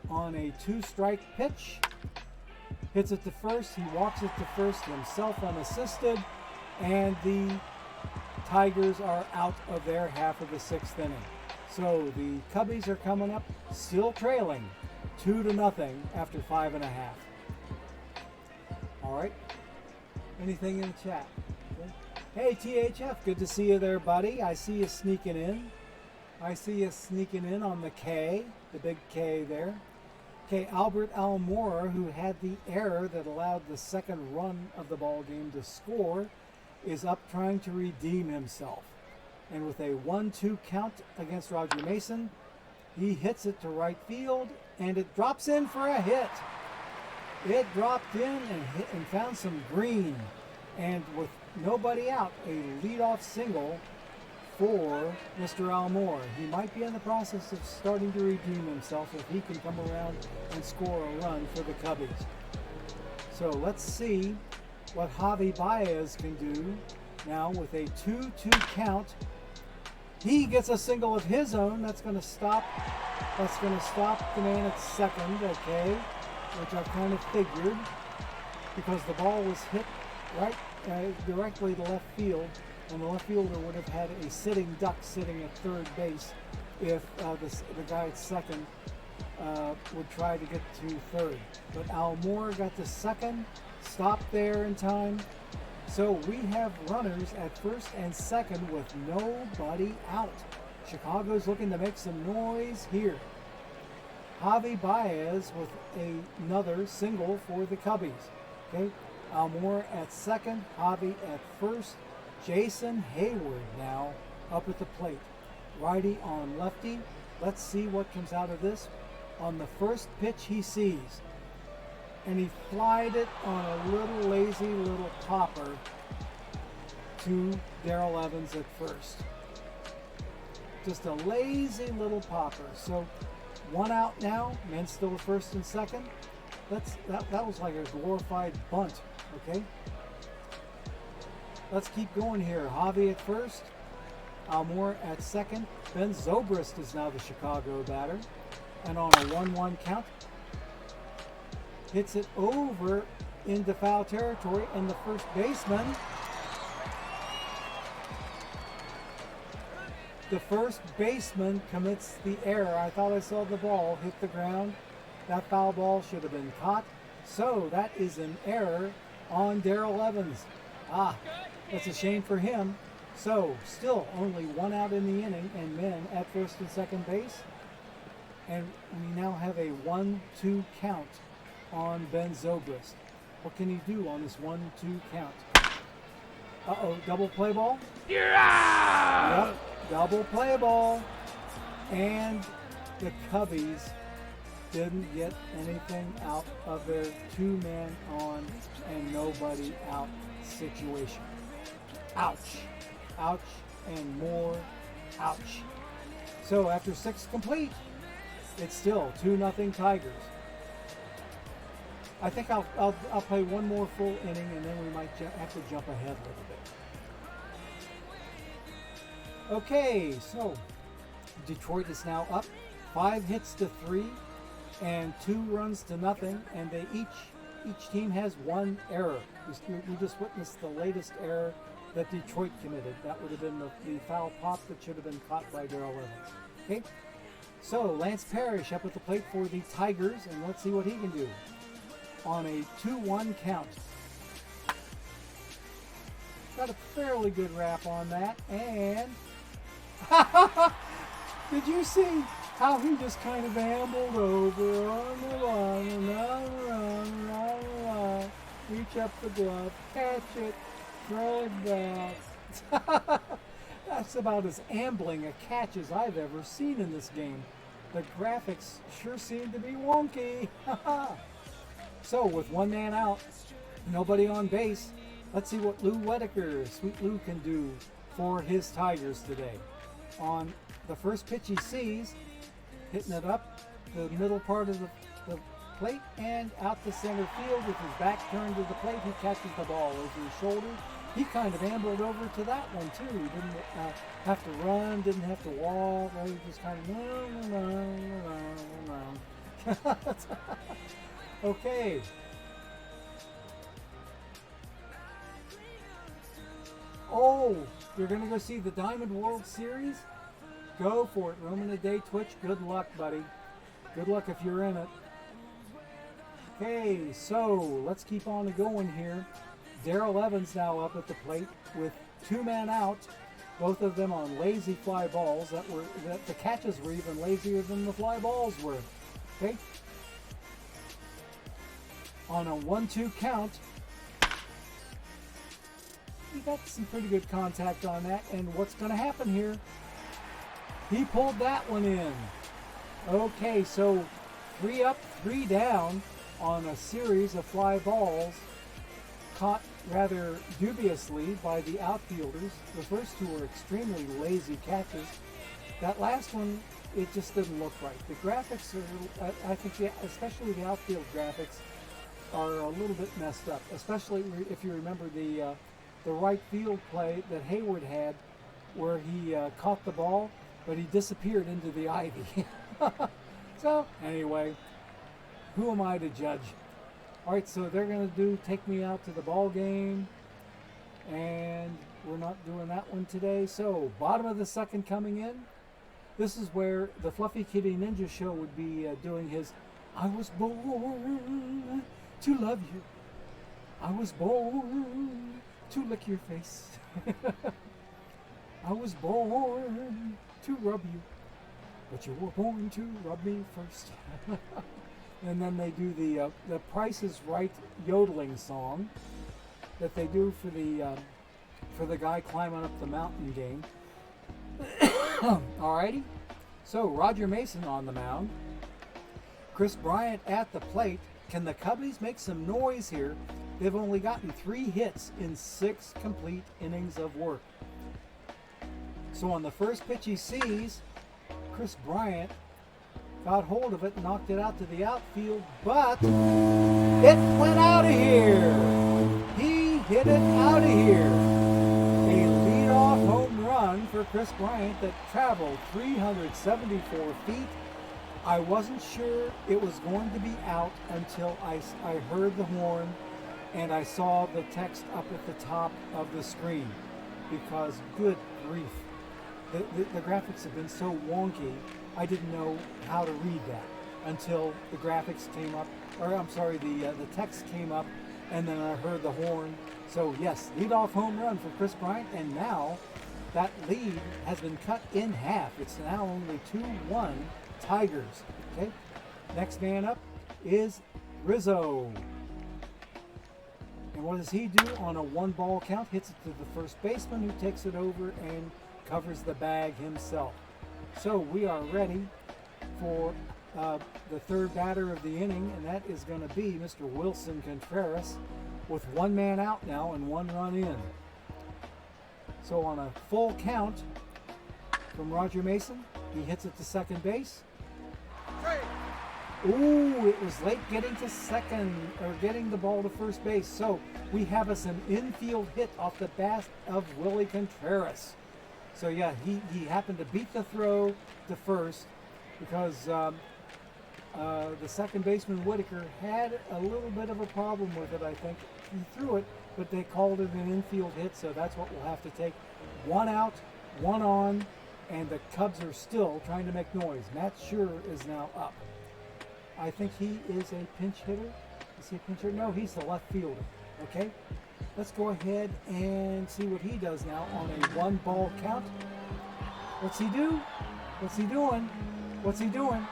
on a 2-strike pitch. Hits it to first. He walks it to first himself unassisted. And the Tigers are out of their half of the 6th inning. So the Cubbies are coming up, still trailing 2-0 after 5.5. All right. Anything in the chat? Okay. Hey, THF, good to see you there, buddy. I see you sneaking in. I see you sneaking in on the K, the big K there. Okay, Albert Almora, who had the error that allowed the second run of the ball game to score, is up trying to redeem himself. And with a 1-2 count against Roger Mason, he hits it to right field, and it drops in for a hit. It dropped in and found some green. And with nobody out, a leadoff single for Mr. Almora. He might be in the process of starting to redeem himself if he can come around and score a run for the Cubbies. So let's see what Javi Baez can do now with a 2-2 count. He gets a single of his own. That's going to stop the man at second, okay, which I kind of figured because the ball was hit right directly to left field, and the left fielder would have had a sitting duck sitting at third base if the guy at second would try to get to third. But Almora got to second, stopped there in time. So we have runners at first and second with nobody out. Chicago's looking to make some noise here. Javi Baez with another single for the Cubbies. Okay, Almora at second, Javi at first. Jason Hayward now up at the plate. Righty on lefty. Let's see what comes out of this. On the first pitch he sees, and he flied it on a little lazy little popper to Darrell Evans at first. Just a lazy little popper. So 1 out now, men still at first and second. That was like a glorified bunt, okay? Let's keep going here. Javi at first, Almora at second. Ben Zobrist is now the Chicago batter. And on a 1-1 count, hits it over into foul territory, and the first baseman commits the error. I thought I saw the ball hit the ground. That foul ball should have been caught. So that is an error on Darrell Evans. That's a shame for him. So still only 1 out in the inning and men at first and second base. And we now have a 1-2 count on Ben Zobrist. What can he do on this 1-2 count? Double play ball? You're out! Yep, double play ball. And the Cubbies didn't get anything out of their 2-man on and nobody out situation. Ouch. Ouch and more ouch. So after 6 complete, it's still 2-0 Tigers. I think I'll play one more full inning and then we might have to jump ahead a little bit. Okay, so Detroit is now up 5 hits to 3 and 2 runs to nothing, and they each team has 1 error. We just witnessed the latest error that Detroit committed. That would have been the foul pop that should have been caught by Darrell Evans. Okay, so Lance Parrish up at the plate for the Tigers, and let's see what he can do on a 2-1 count. Got a fairly good wrap on that, and did you see how he just kind of ambled over on the line, on the line, reach up the glove, catch it, throw it back. That's about as ambling a catch as I've ever seen in this game. The graphics sure seem to be wonky. So with 1 man out, nobody on base, let's see what Lou Whitaker, Sweet Lou, can do for his Tigers today. On the first pitch he sees, hitting it up the middle part of the plate and out to center field with his back turned to the plate. He catches the ball over his shoulder. He kind of ambled over to that one too. He didn't have to run, didn't have to walk. He just kind of Okay. Oh, you're going to go see the Diamond World Series? Go for it. Roman a day Twitch. Good luck, buddy. Good luck if you're in it. Okay, so let's keep on going here. Darrell Evans now up at the plate with 2 men out. Both of them on lazy fly balls that the catches were even lazier than the fly balls were. Okay. On a 1-2 count, he got some pretty good contact on that. And what's going to happen here? He pulled that one in. Okay, so 3 up, 3 down on a series of fly balls caught rather dubiously by the outfielders. The first 2 were extremely lazy catches. That last one, it just didn't look right. The graphics are, I think, especially the outfield graphics, are a little bit messed up. Especially if you remember the right field play that Hayward had, where he caught the ball, but he disappeared into the ivy. So anyway, who am I to judge? All right, so they're going to do Take Me Out to the Ball Game, and we're not doing that one today. So bottom of the second coming in. This is where the Fluffy Kitty Ninja Show would be doing his I was born to love you. I was born to lick your face. I was born to rub you, but you were born to rub me first. And then they do the Price is Right yodeling song that they do for the guy climbing up the mountain game. Alrighty, so Roger Mason on the mound, Chris Bryant at the plate. Can the Cubbies make some noise here? They've only gotten 3 hits in 6 complete innings of work. So on the first pitch he sees, Chris Bryant got hold of it and knocked it out to the outfield, but it went out of here. He hit it out of here. A leadoff home run for Chris Bryant that traveled 374 feet. I wasn't sure it was going to be out until I heard the horn and I saw the text up at the top of the screen, because good grief, the graphics have been so wonky. I didn't know how to read that until the graphics came up, or I'm sorry, the text came up, and then I heard the horn. So yes, leadoff home run for Chris Bryant, and now that lead has been cut in half. It's now only 2-1 Tigers. Okay, next man up is Rizzo. And what does he do on a 1-ball count? Hits it to the first baseman, who takes it over and covers the bag himself. So we are ready for the third batter of the inning, and that is going to be Mr. Wilson Contreras, with 1 man out now and 1 run in. So on a full count from Roger Mason, he hits it to second base. Ooh, it was late getting to second, or getting the ball to first base. So we have us an infield hit off the bat of Willie Contreras. So yeah, he happened to beat the throw to first, because the second baseman Whitaker had a little bit of a problem with it, I think. He threw it, but they called it an infield hit, so that's what we'll have to take. 1 out, 1 on, and the Cubs are still trying to make noise. Matt Scherr is now up. I think he is a pinch hitter. Is he a pinch hitter? No, he's the left fielder. Okay, let's go ahead and see what he does now on a 1-ball count. What's he do? What's he doing? What's he doing?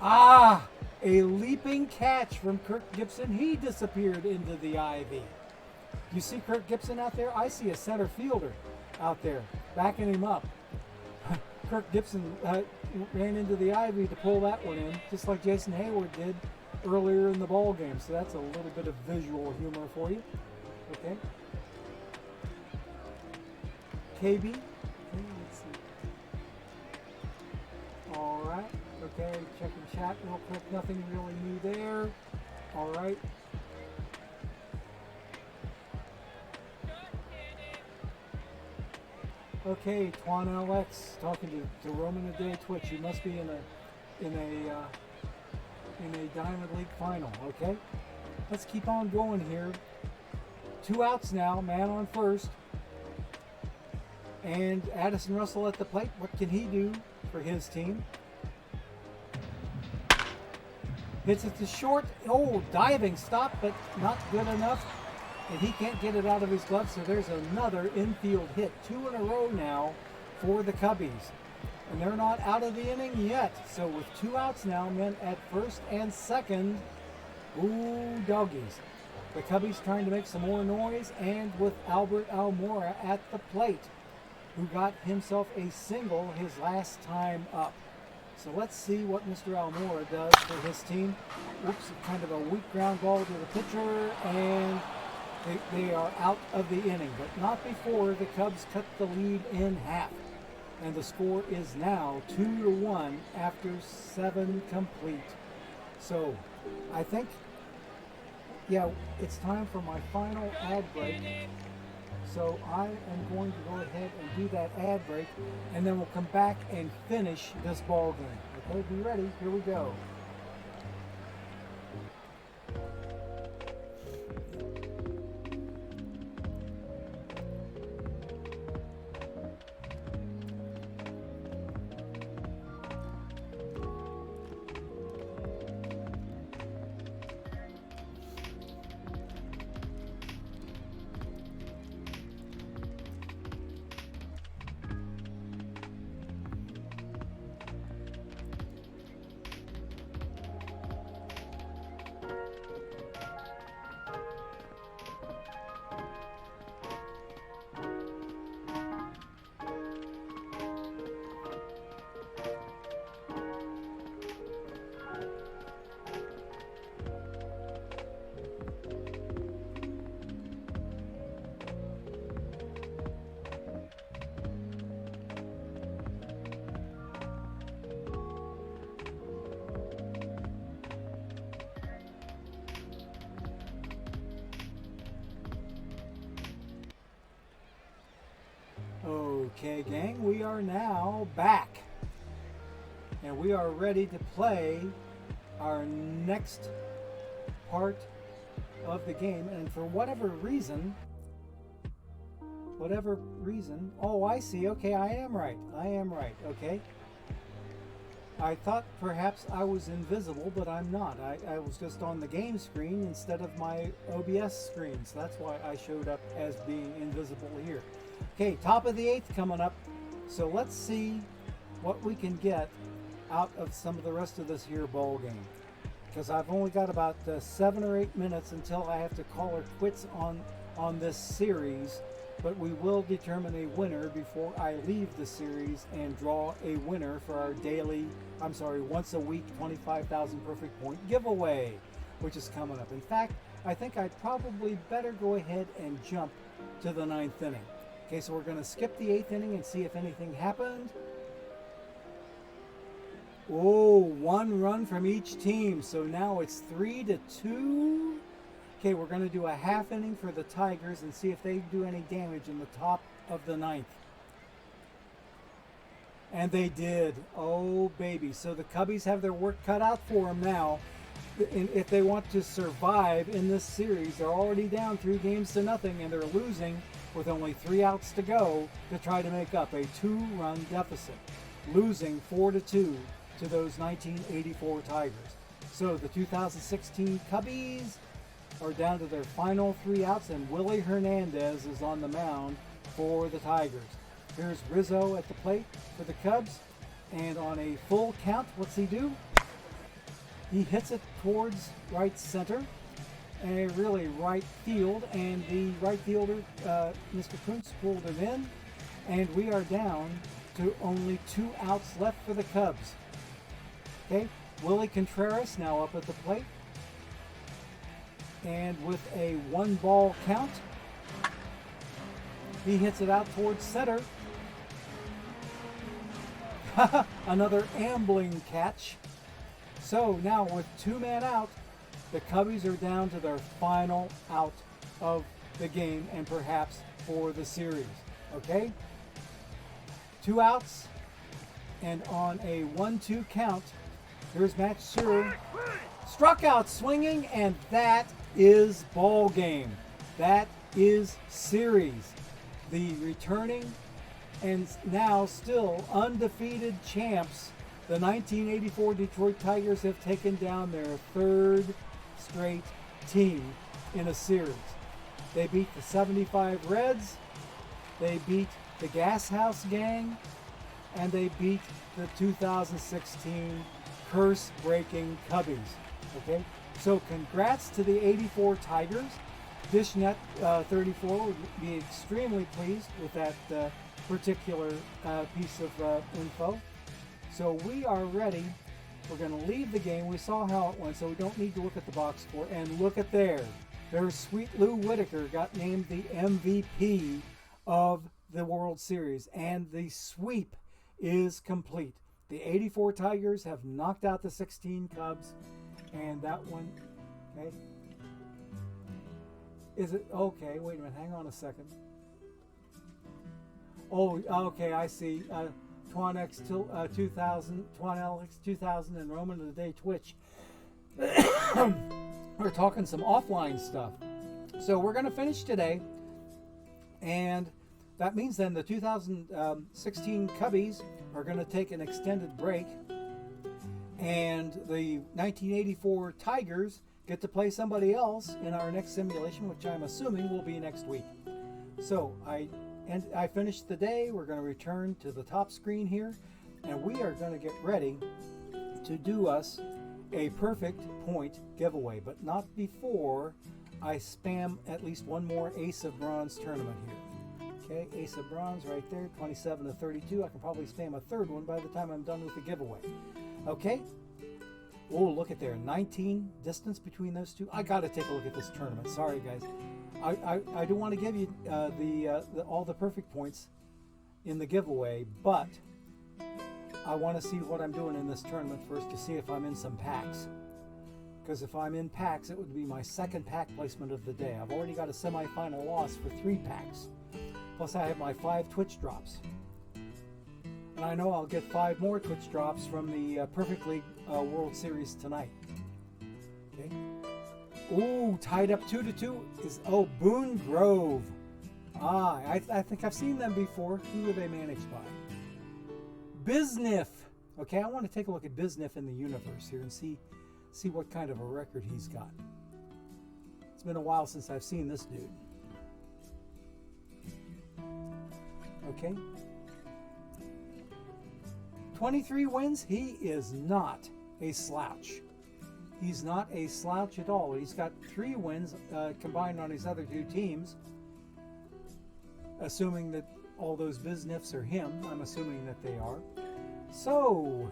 Ah, a leaping catch from Kirk Gibson. He disappeared into the ivy. You see Kirk Gibson out there? I see a center fielder out there backing him up. Kirk Gibson ran into the ivy to pull that one in, just like Jason Hayward did earlier in the ball game. So that's a little bit of visual humor for you. Okay. KB. Okay, let's see. All right. Okay, checking chat real quick. Nothing really new there. All right. Okay, Twan LX talking to Roman a day Twitch. You must be in a Diamond League final. Okay, let's keep on going here. 2 outs now, man on first, and Addison Russell at the plate. What can he do for his team? Hits it to short. Oh, diving stop, but not good enough. And he can't get it out of his glove, so there's another infield hit. 2 in a row now for the Cubbies. And they're not out of the inning yet. So with 2 outs now, men at first and second. Ooh, doggies. The Cubbies trying to make some more noise, and with Albert Almora at the plate, who got himself a single his last time up. So let's see what Mr. Almora does for his team. Oops, kind of a weak ground ball to the pitcher, and they are out of the inning, but not before the Cubs cut the lead in half. And the score is now 2-1 after 7 complete. So I think, yeah, it's time for my final ad break. So I am going to go ahead and do that ad break, and then we'll come back and finish this ball game. Okay, be ready. Here we go. Okay, gang, we are now back, and we are ready to play our next part of the game. And for whatever reason, oh, I see. Okay, I am right. Okay, I thought perhaps I was invisible, but I'm not. I was just on the game screen instead of my OBS screen, so that's why I showed up as being invisible here. Okay, top of the 8th coming up. So let's see what we can get out of some of the rest of this here ball game, because I've only got about 7 or 8 minutes until I have to call it quits on this series. But we will determine a winner before I leave the series and draw a winner for our once a week 25,000 perfect point giveaway, which is coming up. In fact, I think I'd probably better go ahead and jump to the 9th inning. Okay, so we're going to skip the 8th inning and see if anything happened. Oh, 1 run from each team. So now it's 3-2. Okay, we're going to do a half inning for the Tigers and see if they do any damage in the top of the 9th. And they did. Oh, baby. So the Cubbies have their work cut out for them now. If they want to survive in this series, they're already down 3-0, and they're losing with only 3 outs to go to try to make up a 2-run deficit, losing 4-2 to those 1984 Tigers. So the 2016 Cubbies are down to their final 3 outs, and Willie Hernandez is on the mound for the Tigers. Here's Rizzo at the plate for the Cubs, and on a full count, what's he do? He hits it towards right center, and really right field, and the right fielder, Mr. Kuntz, pulled it in, and we are down to only 2 outs left for the Cubs. Okay, Willie Contreras now up at the plate, and with a 1-ball count, he hits it out towards center. Another ambling catch. So now with 2 men out, the Cubbies are down to their final out of the game, and perhaps for the series. Okay? 2 outs, and on a 1-2 count, here's Matt Shearer. Struck out swinging, and that is ball game. That is series. The returning and now still undefeated champs, the 1984 Detroit Tigers, have taken down their 3rd straight team in a series. They beat the 75 Reds, they beat the Gas House Gang, and they beat the 2016 curse-breaking Cubbies. Okay, so congrats to the 84 Tigers. Dishnet 34 would be extremely pleased with that particular piece of info. So we are ready. We're going to leave the game. We saw how it went, so we don't need to look at the box score. And look at there. There's Sweet Lou Whitaker got named the MVP of the World Series. And the sweep is complete. The 84 Tigers have knocked out the 16 Cubs. And that one, okay. Is it, okay, wait a minute, hang on a second. Oh, okay, I see. Twanex 2000, Twanelix 2000, and Roman of the Day Twitch. We're talking some offline stuff. So we're going to finish today. And that means then the 2016 Cubbies are going to take an extended break. And the 1984 Tigers get to play somebody else in our next simulation, which I'm assuming will be next week. So I finished the day. We're going to return to the top screen here, and we are going to get ready to do us a perfect point giveaway, but not before I spam at least one more Ace of Bronze tournament here. Okay, Ace of Bronze right there, 27 to 32. I can probably spam a third one by the time I'm done with the giveaway. Okay. Oh, look at there, 19 distance between those two. I got to take a look at this tournament. Sorry, guys. I do want to give you all the perfect points in the giveaway, but I want to see what I'm doing in this tournament first to see if I'm in some packs. Because if I'm in packs, it would be my second pack placement of the day. I've already got a semifinal loss for 3 packs. Plus, I have my 5 Twitch drops. And I know I'll get 5 more Twitch drops from the Perfect League World Series tonight. Okay. Ooh, tied up 2-2 is Boone Grove. I think I've seen them before. Who are they managed by? Bisniff. Okay, I want to take a look at Bisniff in the universe here and see what kind of a record he's got. It's been a while since I've seen this dude. Okay. 23 wins. He is not a slouch. He's not a slouch at all. He's got 3 wins combined on his other 2 teams. Assuming that all those Bisniffs are him. I'm assuming that they are. So,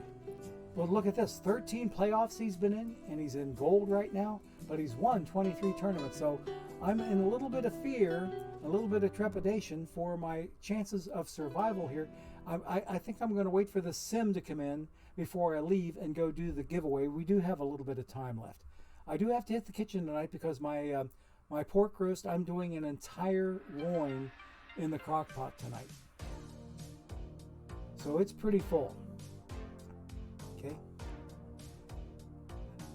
well, look at this. 13 playoffs he's been in, and he's in gold right now. But he's won 23 tournaments. So I'm in a little bit of fear, a little bit of trepidation for my chances of survival here. I think I'm going to wait for the sim to come in before I leave and go do the giveaway. We do have a little bit of time left. I do have to hit the kitchen tonight because my my pork roast, I'm doing an entire loin in the crock pot tonight. So it's pretty full. Okay.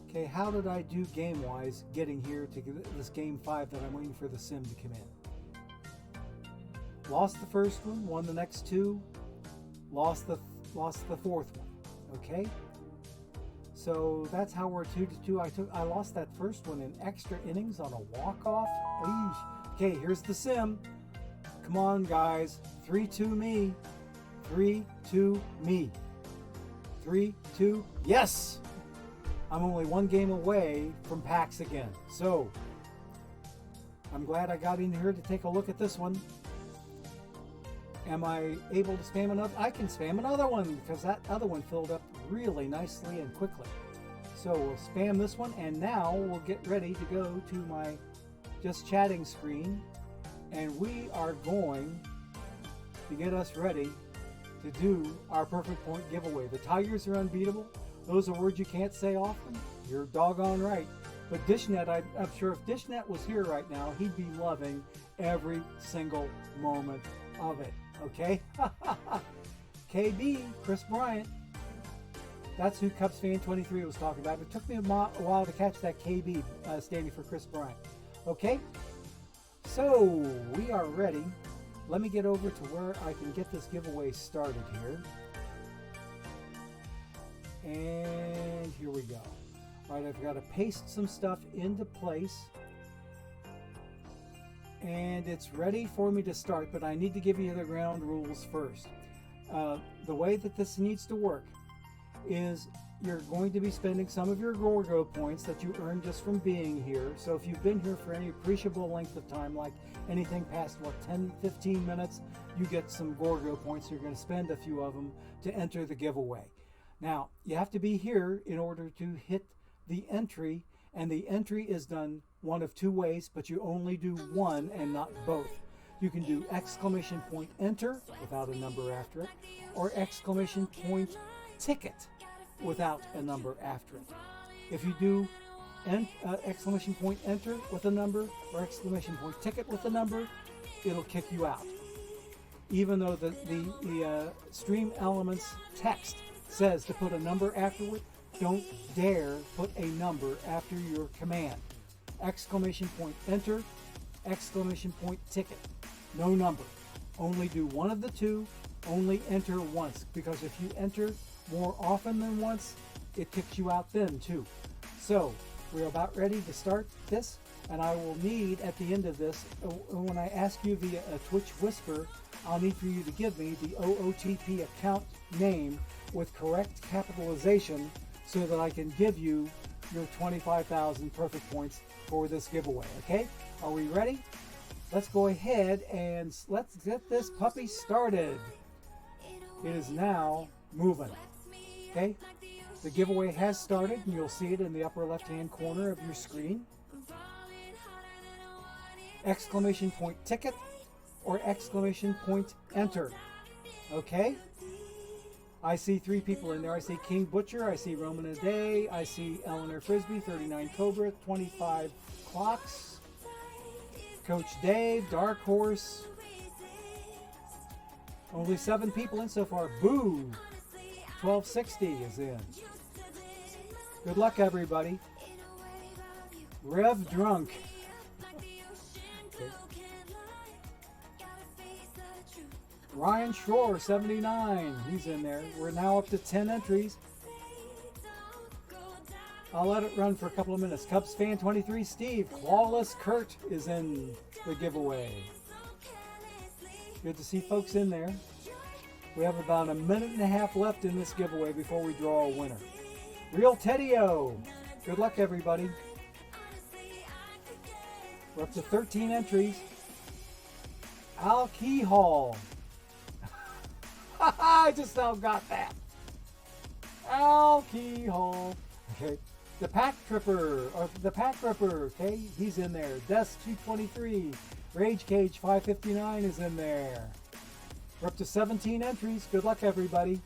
Okay, how did I do game-wise getting here to this game 5 that I'm waiting for the sim to come in? Lost the first one, won the next 2. Lost the 4th one. Okay, so that's how we're 2-2. I lost that first one in extra innings on a walk-off. Okay, here's the sim. Come on, guys. 3-2 me. 3-2 me. 3-2. Yes. I'm only 1 game away from packs again. So I'm glad I got in here to take a look at this one. Am I able to spam another? I can spam another one because that other one filled up really nicely and quickly. So we'll spam this one, and now we'll get ready to go to my just chatting screen, and we are going to get us ready to do our perfect point giveaway. The Tigers are unbeatable. Those are words you can't say often. You're doggone right. But Dishnet, I'm sure if Dishnet was here right now, he'd be loving every single moment of it. Okay? KB, Chris Bryant. That's who CubsFan23 was talking about. It took me a while to catch that KB standing for Chris Bryant. Okay, so we are ready. Let me get over to where I can get this giveaway started here. And here we go. All right, I've got to paste some stuff into place. And it's ready for me to start, but I need to give you the ground rules first. The way that this needs to work is you're going to be spending some of your Gorgo points that you earned just from being here. So if you've been here for any appreciable length of time, like anything past, 10, 15 minutes, you get some Gorgo points. You're going to spend a few of them to enter the giveaway. Now, you have to be here in order to hit the entry, and the entry is done one of two ways, but you only do one and not both. You can do exclamation point enter without a number after it, or exclamation point ticket without a number after it. If you do exclamation point enter with a number or exclamation point ticket with a number, it'll kick you out. Even though the Stream Elements text says to put a number afterward, don't dare put a number after your command. Exclamation point enter, exclamation point ticket. No number. Only do one of the two, only enter once, because if you enter more often than once, it kicks you out then too. So we're about ready to start this, and I will need at the end of this, when I ask you via a Twitch Whisper, I'll need for you to give me the OOTP account name with correct capitalization so that I can give you your 25,000 perfect points for this giveaway. Okay, are we ready? Let's go ahead and let's get this puppy started. It is now moving. Okay, the giveaway has started, and you'll see it in the upper left-hand corner of your screen. Exclamation point ticket or exclamation point enter. Okay, I see 3 people in there. I see King Butcher, I see Roman a Day, I see Eleanor Frisbee, 39 Cobra, 25 Clocks, Coach Dave, Dark Horse. Only 7 people in so far. Boo! 1260 is in. Good luck, everybody. Rev Drunk. Okay. Ryan Shore, 79. He's in there. We're now up to 10 entries. I'll let it run for a couple of minutes. CubsFan23 Steve, Clawless Kurt is in the giveaway. Good to see folks in there. We have about a minute and a half left in this giveaway before we draw a winner. Real Teddy-O. Good luck, everybody. We're up to 13 entries. Al Keyhall. I just now got that. Al Keyhall. Okay. The Pack Tripper, or the Pack Ripper, okay, he's in there. Des223, Rage Cage 559 is in there. We're up to 17 entries. Good luck, everybody.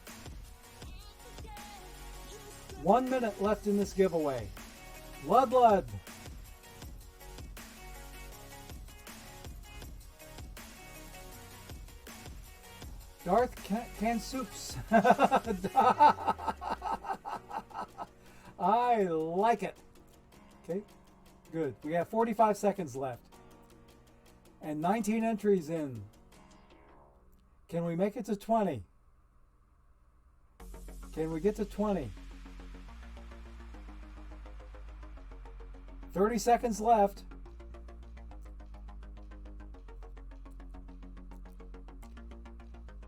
1 minute left in this giveaway. Lud. Darth Cansoups. I like it. Okay, good. We have 45 seconds left. And 19 entries in. Can we make it to 20? Can we get to 20? 30 seconds left.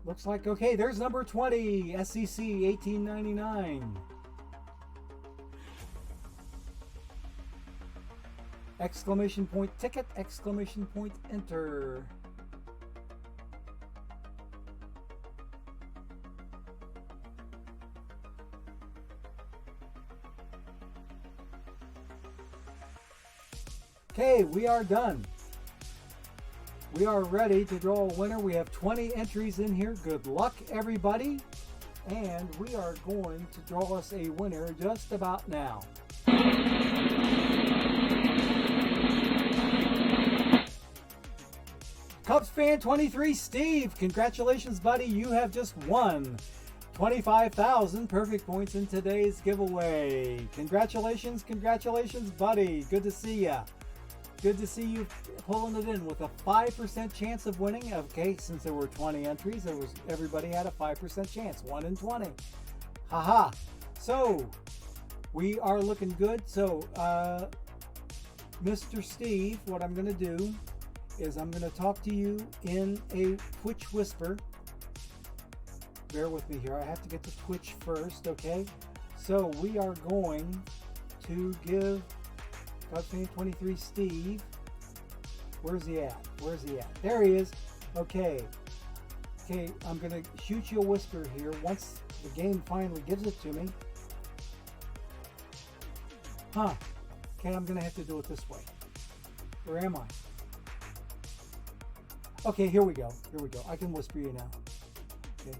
Looks like, okay, there's number 20, SEC 1899. Exclamation point ticket, exclamation point enter. Okay, we are done. We are ready to draw a winner. We have 20 entries in here. Good luck, everybody. And we are going to draw us a winner just about now. Cubs fan 23 Steve, congratulations, buddy. You have just won 25,000 perfect points in today's giveaway. Congratulations, congratulations, buddy. Good to see ya. Good to see you pulling it in with a 5% chance of winning. Okay, since there were 20 entries, everybody had a 5% chance, 1 in 20. Haha. So we are looking good. So Mr. Steve, what I'm going to do is I'm going to talk to you in a Twitch whisper. Bear with me here. I have to get to Twitch first, okay? So we are going to give Cubs fan 23 Steve. Where's he at? Where's he at? There he is. Okay. Okay, I'm going to shoot you a whisper here once the game finally gives it to me. Huh. Okay, I'm going to have to do it this way. Where am I? Okay, here we go. Here we go. I can whisper you now. Okay.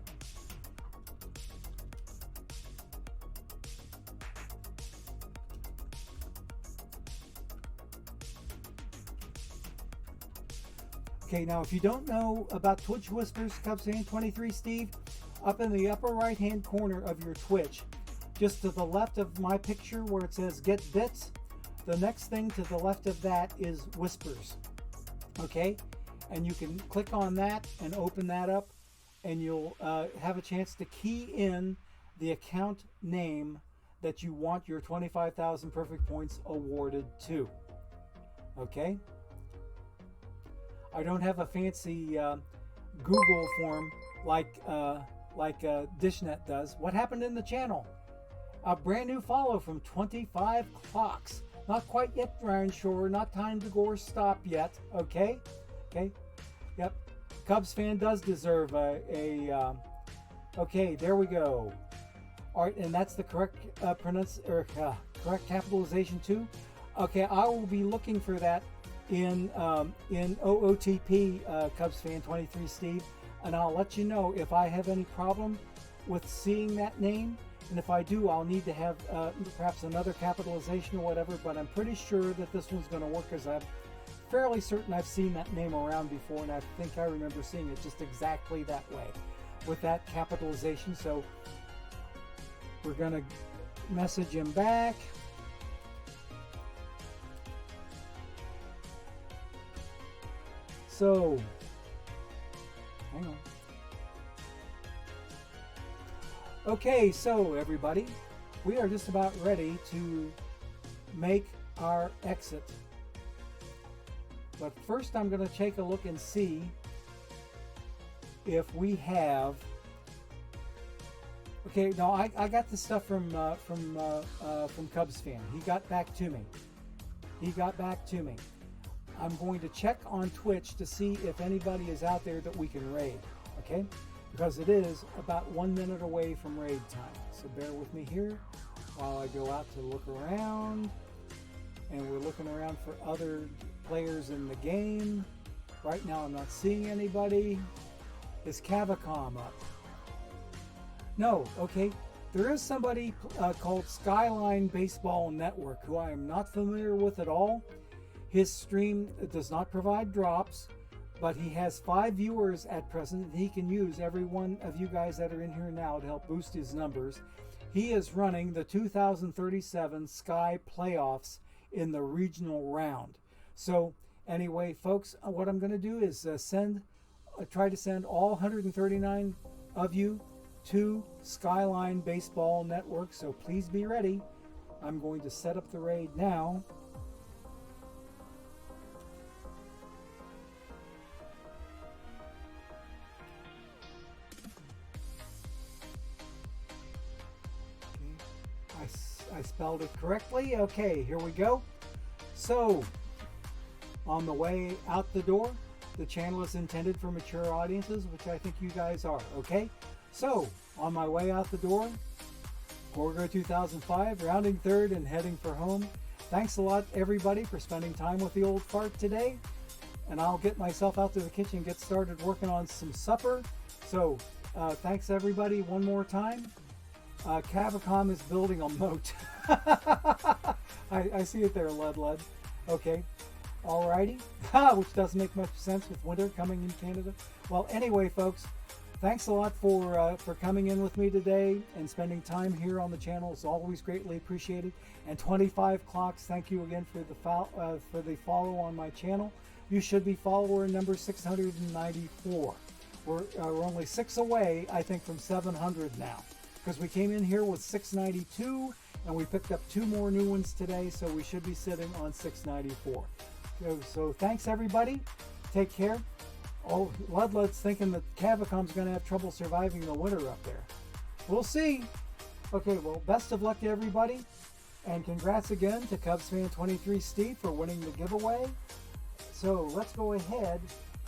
Okay, now if you don't know about Twitch Whispers, Cubs fan 23 Steve, up in the upper right hand corner of your Twitch, just to the left of my picture where it says Get Bits, the next thing to the left of that is Whispers. Okay, and you can click on that and open that up, and you'll have a chance to key in the account name that you want your 25,000 perfect points awarded to. Okay? I don't have a fancy Google form like Dishnet does. What happened in the channel? A brand new follow from 25 Clocks. Not quite yet, Ryan Shore. Not time to go or stop yet. Okay? Okay? Yep. Cubs fan does deserve a okay, there we go. All right, and that's the correct correct capitalization too. Okay, I will be looking for that in OOTP, Cubs fan 23 Steve, and I'll let you know if I have any problem with seeing that name, and if I do, I'll need to have perhaps another capitalization or whatever, but I'm pretty sure that this one's going to work, because I'm fairly certain I've seen that name around before, and I think I remember seeing it just exactly that way with that capitalization. So we're going to message him back. So, hang on. Okay, so everybody, we are just about ready to make our exit. But first I'm going to take a look and see if we have... Okay, no, I got the stuff from Cubs fan. He got back to me. I'm going to check on Twitch to see if anybody is out there that we can raid, okay? Because it is about 1 minute away from raid time. So bear with me here while I go out to look around. And we're looking around for other players in the game. Right now I'm not seeing anybody. Is Cavacom up? No, okay. There is somebody called Skyline Baseball Network who I am not familiar with at all. His stream does not provide drops, but he has 5 viewers at present, and he can use every one of you guys that are in here now to help boost his numbers. He is running the 2037 Sky Playoffs in the regional round. So anyway, folks, what I'm going to do is try to send all 139 of you to Skyline Baseball Network, so please be ready. I'm going to set up the raid now. I spelled it correctly. Okay, here we go. So, on the way out the door, the channel is intended for mature audiences, which I think you guys are, okay? So, on my way out the door, Gorgo 2005, rounding third and heading for home. Thanks a lot, everybody, for spending time with the old fart today. And I'll get myself out to the kitchen and get started working on some supper. So, thanks, everybody, one more time. Cavacom is building a moat. I see it there, Lud. Okay. Alrighty, which doesn't make much sense with winter coming in Canada. Well, anyway, folks, thanks a lot for coming in with me today and spending time here on the channel. It's always greatly appreciated. And 25 Clocks, thank you again for the follow on my channel. You should be follower number 694. We're only 6 away, I think, from 700 now, because we came in here with 692 and we picked up 2 more new ones today, so we should be sitting on 694. So thanks everybody. Take care. Oh, Ludlud's thinking that Cavicom's going to have trouble surviving the winter up there. We'll see. Okay, well, best of luck to everybody. And congrats again to Cubs fan 23 Steve for winning the giveaway. So let's go ahead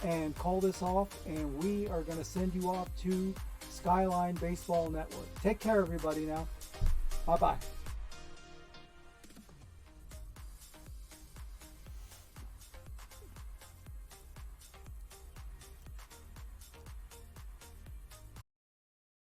and call this off, and we are going to send you off to Skyline Baseball Network. Take care, everybody, now. Bye-bye.